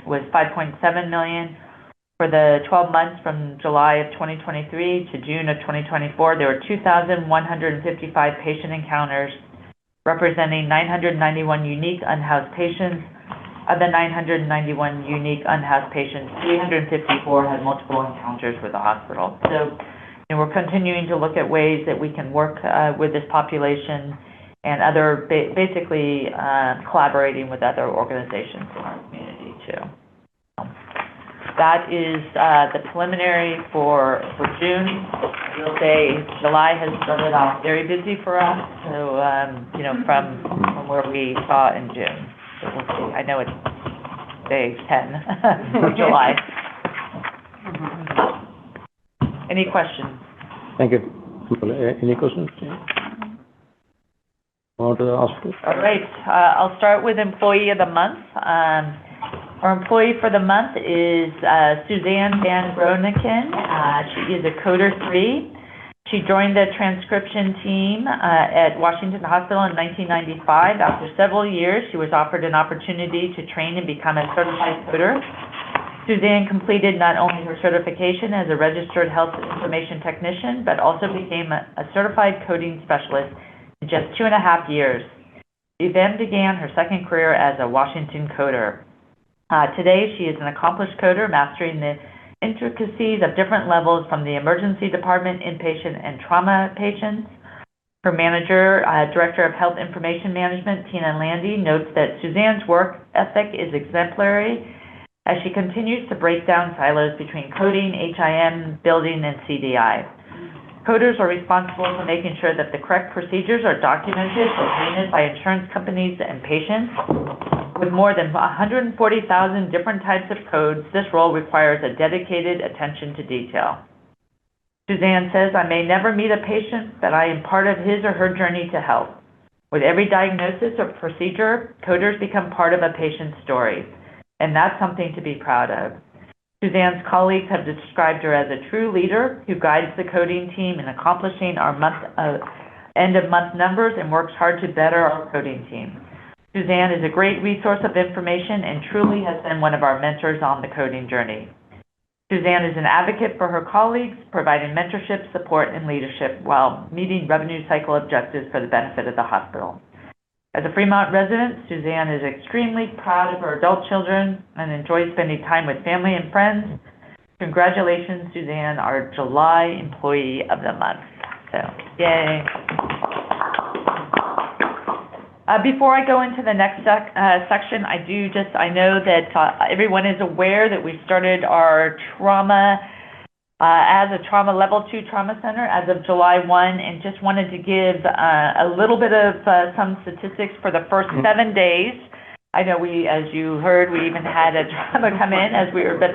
was $5.7 million. For the 12 months from July of 2023 to June of 2024, there were 2,155 patient encounters, representing 991 unique unhoused patients. Of the 991 unique unhoused patients, 354 had multiple encounters with the hospital. So we're continuing to look at ways that we can work with this population and other, basically collaborating with other organizations in our community too. That is the preliminary for June. I will say July has started off very busy for us, so from where we saw in June. So we'll see. I know it's day 10 of July. Any questions? Thank you. Any questions? On to the hospital. All right. I'll start with Employee of the Month. Our employee for the month is Suzanne Van Groningen. She is a Coder 3. She joined the transcription team at Washington Hospital in 1995. After several years, she was offered an opportunity to train and become a certified coder. Suzanne completed not only her certification as a registered health information technician, but also became a certified coding specialist in just 2.5 years. She then began her second career as a Washington coder. Today, she is an accomplished coder, mastering the intricacies of different levels from the emergency department, inpatient, and trauma patients. Her manager, Director of Health Information Management, Tina Landy, notes that Suzanne's work ethic is exemplary as she continues to break down silos between coding, HIM, building, and CDI. Coders are responsible for making sure that the correct procedures are documented for payment by insurance companies and patients. With more than 140,000 different types of codes, this role requires a dedicated attention to detail. Suzanne says, "I may never meet a patient, but I am part of his or her journey to health. With every diagnosis or procedure, coders become part of a patient's story, and that's something to be proud of." Suzanne's colleagues have described her as a true leader who guides the coding team in accomplishing our end-of-month numbers and works hard to better our coding team. Suzanne is a great resource of information and truly has been one of our mentors on the coding journey. Suzanne is an advocate for her colleagues, providing mentorship, support, and leadership while meeting revenue cycle objectives for the benefit of the hospital. As a Fremont resident, Suzanne is extremely proud of her adult children and enjoys spending time with family and friends. Congratulations, Suzanne, our July Employee of the Month. So, yay. Before I go into the next section, I know that everyone is aware that we started our trauma as a trauma level 2 trauma center as of July 1, and just wanted to give a little bit of some statistics for the first 7 days. I know as you heard, we even had a trauma come in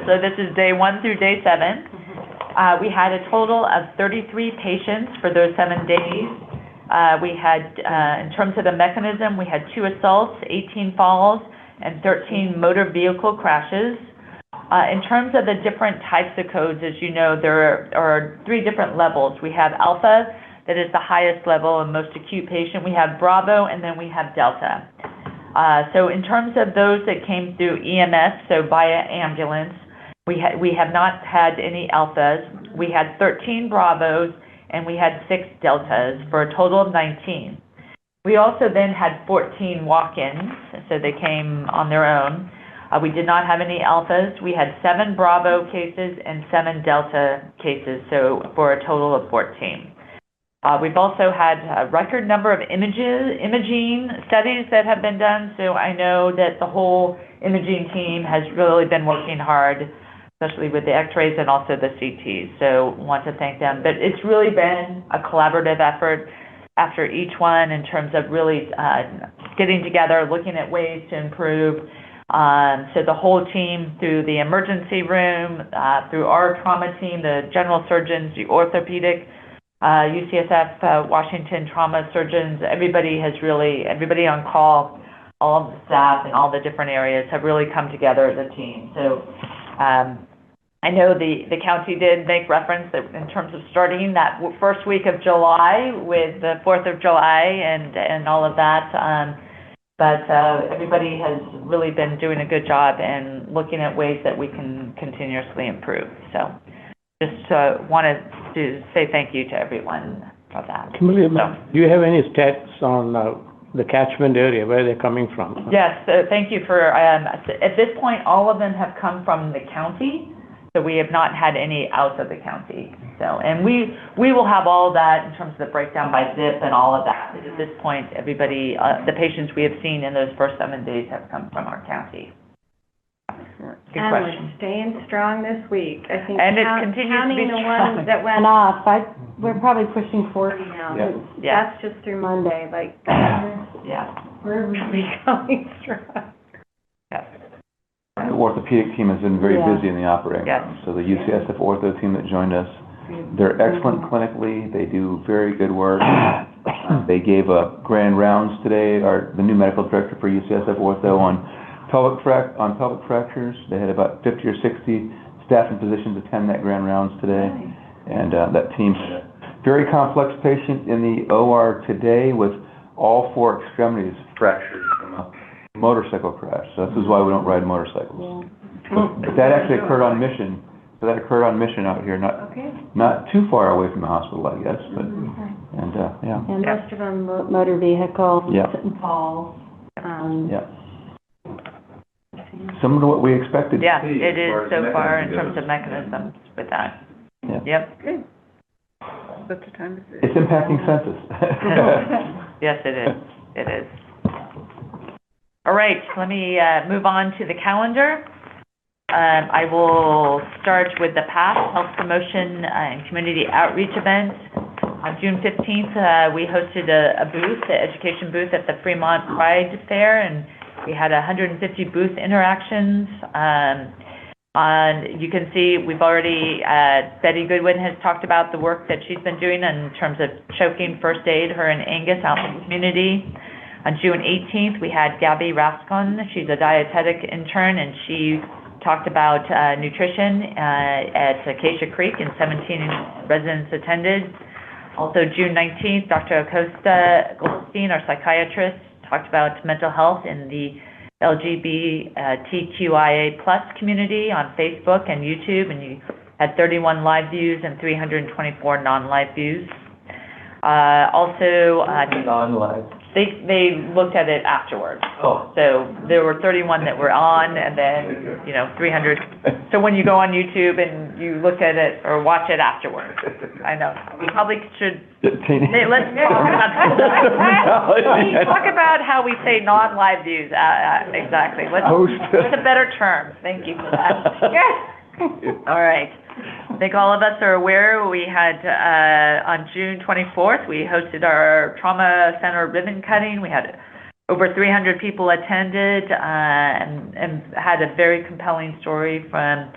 so this is day 1 through day 7. We had a total of 33 patients for those 7 days. We had, in terms of the mechanism, we had 2 assaults, 18 falls, and 13 motor vehicle crashes. In terms of the different types of codes, as you know, there are 3 different levels. We have Alpha, that is the highest level and most acute patient. We have Bravo, and then we have Delta. So in terms of those that came through EMS, so via ambulance, we have not had any Alphas. We had 13 Bravos, and we had 6 Deltas for a total of 19. We also then had 14 walk-ins, so they came on their own. We did not have any Alphas. We had 7 Bravo cases and 7 Delta cases, so for a total of 14. We've also had a record number of imaging studies that have been done, so I know that the whole imaging team has really been working hard, especially with the x-rays and also the CTs, so want to thank them. But it's really been a collaborative effort after each one in terms of really getting together, looking at ways to improve. So the whole team, through the emergency room, through our trauma team, the general surgeons, the orthopedic, UCSF, Washington trauma surgeons, everybody on call, all of the staff in all the different areas have really come together as a team. So I know the county did make reference that in terms of starting that first week of July with the 4th of July and all of that. But everybody has really been doing a good job and looking at ways that we can continuously improve. So just wanted to say thank you to everyone for that. Kimberly, do you have any stats on the catchment area, where they're coming from? Yes, thank you for, at this point, all of them have come from the county, so we have not had any out of the county. So, and we will have all that in terms of the breakdown by zip and all of that. But at this point, everybody, the patients we have seen in those first 7 days have come from our county. Good and question. we're staying strong this week. I think And it continues to be counting the strong. ones that went off, we're probably pushing 40 now. Yeah. That's just through Monday. Like, we're really going strong. The orthopedic team has been very busy in the operating room. So the UCSF ortho team that joined us, they're excellent clinically. They do very good work. They gave grand rounds today. The new medical director for UCSF ortho on pelvic fractures. They had about 50 or 60 staff and physicians attend that grand rounds today. And that team had a very complex patient in the OR today with all 4 extremities fractured from a motorcycle crash. So this is why we don't ride motorcycles. But that actually occurred on mission. So that occurred on mission out here, not too far away from the hospital, I guess. But and most of them motor vehicles and falls. Similar to what we expected to see. It is so far in terms of mechanisms with that. Good. What's the time to say? It's impacting census. Yes, it is. It is. All right, let me move on to the calendar. I will start with the past health promotion and community outreach events. On June 15th, we hosted a booth, the education booth at the Fremont Pride Fair, and we had 150 booth interactions. You can see we've already, Betty Goodwin has talked about the work that she's been doing in terms of choking first aid, her and Angus out in the community. On June 18th, we had Gabby Rascon. She's a dietetic intern, and she talked about nutrition at Acacia Creek, and 17 residents attended. Also, June 19th, Dr. Acosta Goldstein, our psychiatrist, talked about mental health in the LGBTQIA+ community on Facebook and YouTube, and you had 31 live views and 324 non-live views. Also, non-live. They looked at it afterwards. So there were 31 that were on, and then 300. So when you go on YouTube and you look at it or watch it afterwards, I know we probably should. Let's talk about how we say non-live views. Exactly. What's a better term? Thank you for that. Yes. All right. I think all of us are aware we had, on June 24th, we hosted our trauma center ribbon cutting. We had over 300 people attended and had a very compelling story from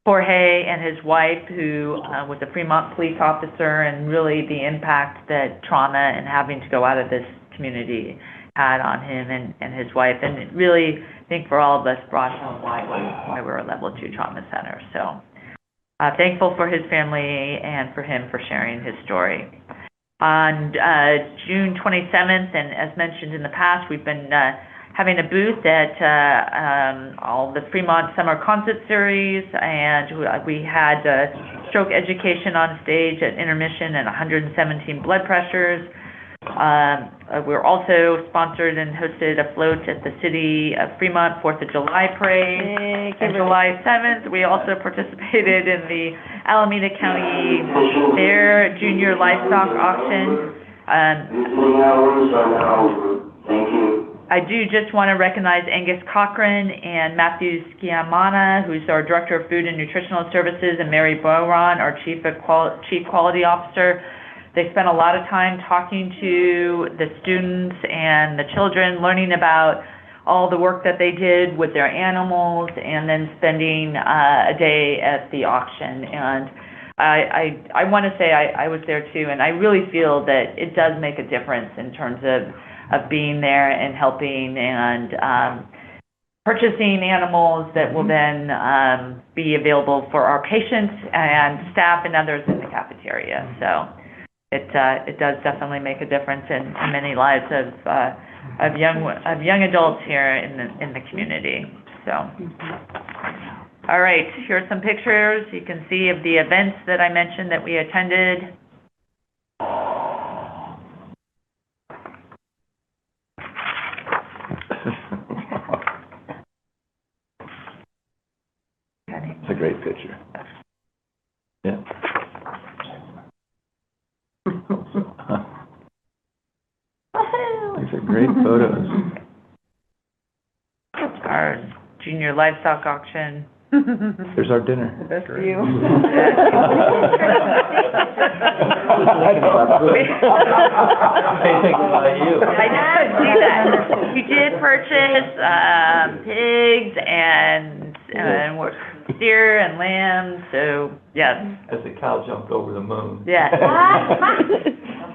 Jorge and his wife, who was a Fremont police officer, and really the impact that trauma and having to go out of this community had on him and his wife. And it really, I think for all of us, brought home why we're a level 2 trauma center. So thankful for his family and for him for sharing his story. On June 27th, and as mentioned in the past, we've been having a booth at all the Fremont Summer Concert Series, and we had stroke education on stage at intermission and 117 blood pressures. We're also sponsored and hosted a float at the City of Fremont 4th of July Parade. And July 7th, we also participated in the Alameda County Fair Junior Livestock Auction. I do just want to recognize Angus Cochran and Matthew Sciamana, who's our Director of Food and Nutritional Services, and Mary Boron, our Chief Quality Officer. They spent a lot of time talking to the students and the children, learning about all the work that they did with their animals, and then spending a day at the auction. And I want to say I was there too, and I really feel that it does make a difference in terms of being there and helping and purchasing animals that will then be available for our patients and staff and others in the cafeteria. So it does definitely make a difference in many lives of young adults here in the community. So, all right, here are some pictures you can see of the events that I mentioned that we attended. It's a great picture. Yeah. These are great photos. Our junior livestock auction. There's our dinner. The best view. I did see that. We did purchase pigs and steer and lamb, so yes. As the cow jumped over the moon. Yes.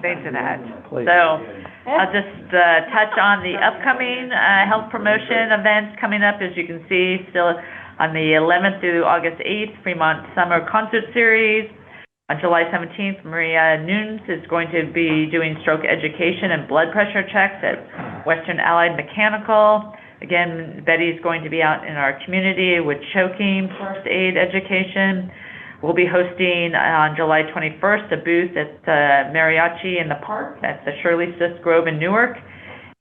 Thanks to that. So I'll just touch on the upcoming health promotion events coming up. As you can see, still on the 11th through August 8th, Fremont Summer Concert Series. On July 17th, Maria Nunes is going to be doing stroke education and blood pressure checks at Western Allied Mechanical. Again, Betty's going to be out in our community with choking first aid education. We'll be hosting on July 21st a booth at Mariachi in the Park at the Shirley Sis Grove in Newark.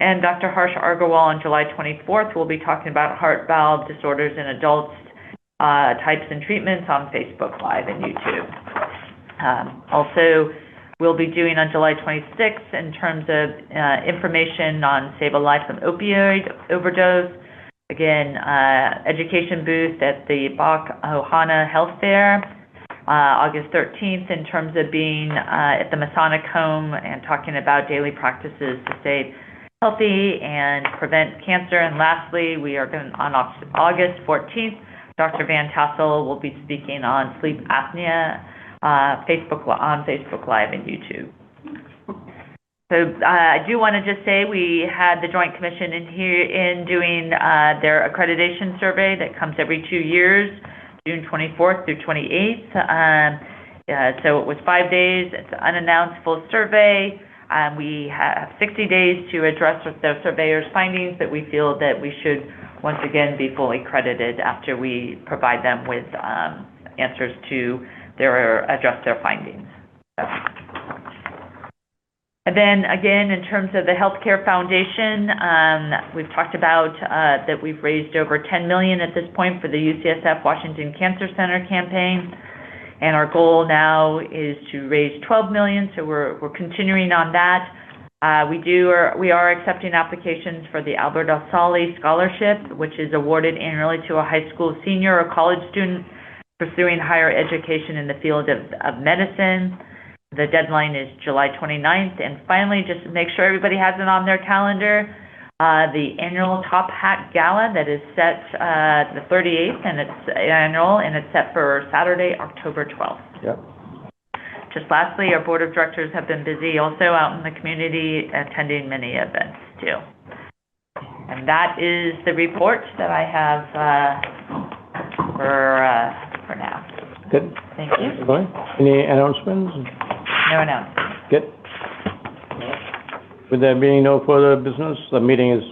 And Dr. Harsh Agarwal on July 24th will be talking about heart valve disorders in adults, types and treatments on Facebook Live and YouTube. Also, we'll be doing on July 26th in terms of information on Save a Life from Opioid Overdose. Again, education booth at the Bach Ohana Health Fair. August 13th in terms of being at the Masonic Home and talking about daily practices to stay healthy and prevent cancer. And lastly, we are going on August 14th, Dr. Van Tassel will be speaking on sleep apnea on Facebook Live and YouTube. So I do want to just say we had the Joint Commission in doing their accreditation survey that comes every 2 years, June 24th through 28th. So it was 5 days. It's an unannounced full survey. We have 60 days to address the surveyor's findings, but we feel that we should once again be fully credited after we provide them with answers to address their findings. So. And then again, in terms of the Healthcare Foundation, we've talked about that we've raised over $10 million at this point for the UCSF Washington Cancer Center campaign. And our goal now is to raise $12 million, so we're continuing on that. We are accepting applications for the Albert Al-Sali Scholarship, which is awarded annually to a high school senior or college student pursuing higher education in the field of medicine. The deadline is July 29th. And finally, just to make sure everybody has it on their calendar, the annual Top Hat Gala that is set, the 38th, and it's annual, and it's set for Saturday, October 12th. Yep. Just lastly, our board of directors have been busy also out in the community attending many events too. And that is the report that I have, for now. Good. Thank you. Going? Any announcements? No announcements. Good. With there being no further business, the meeting is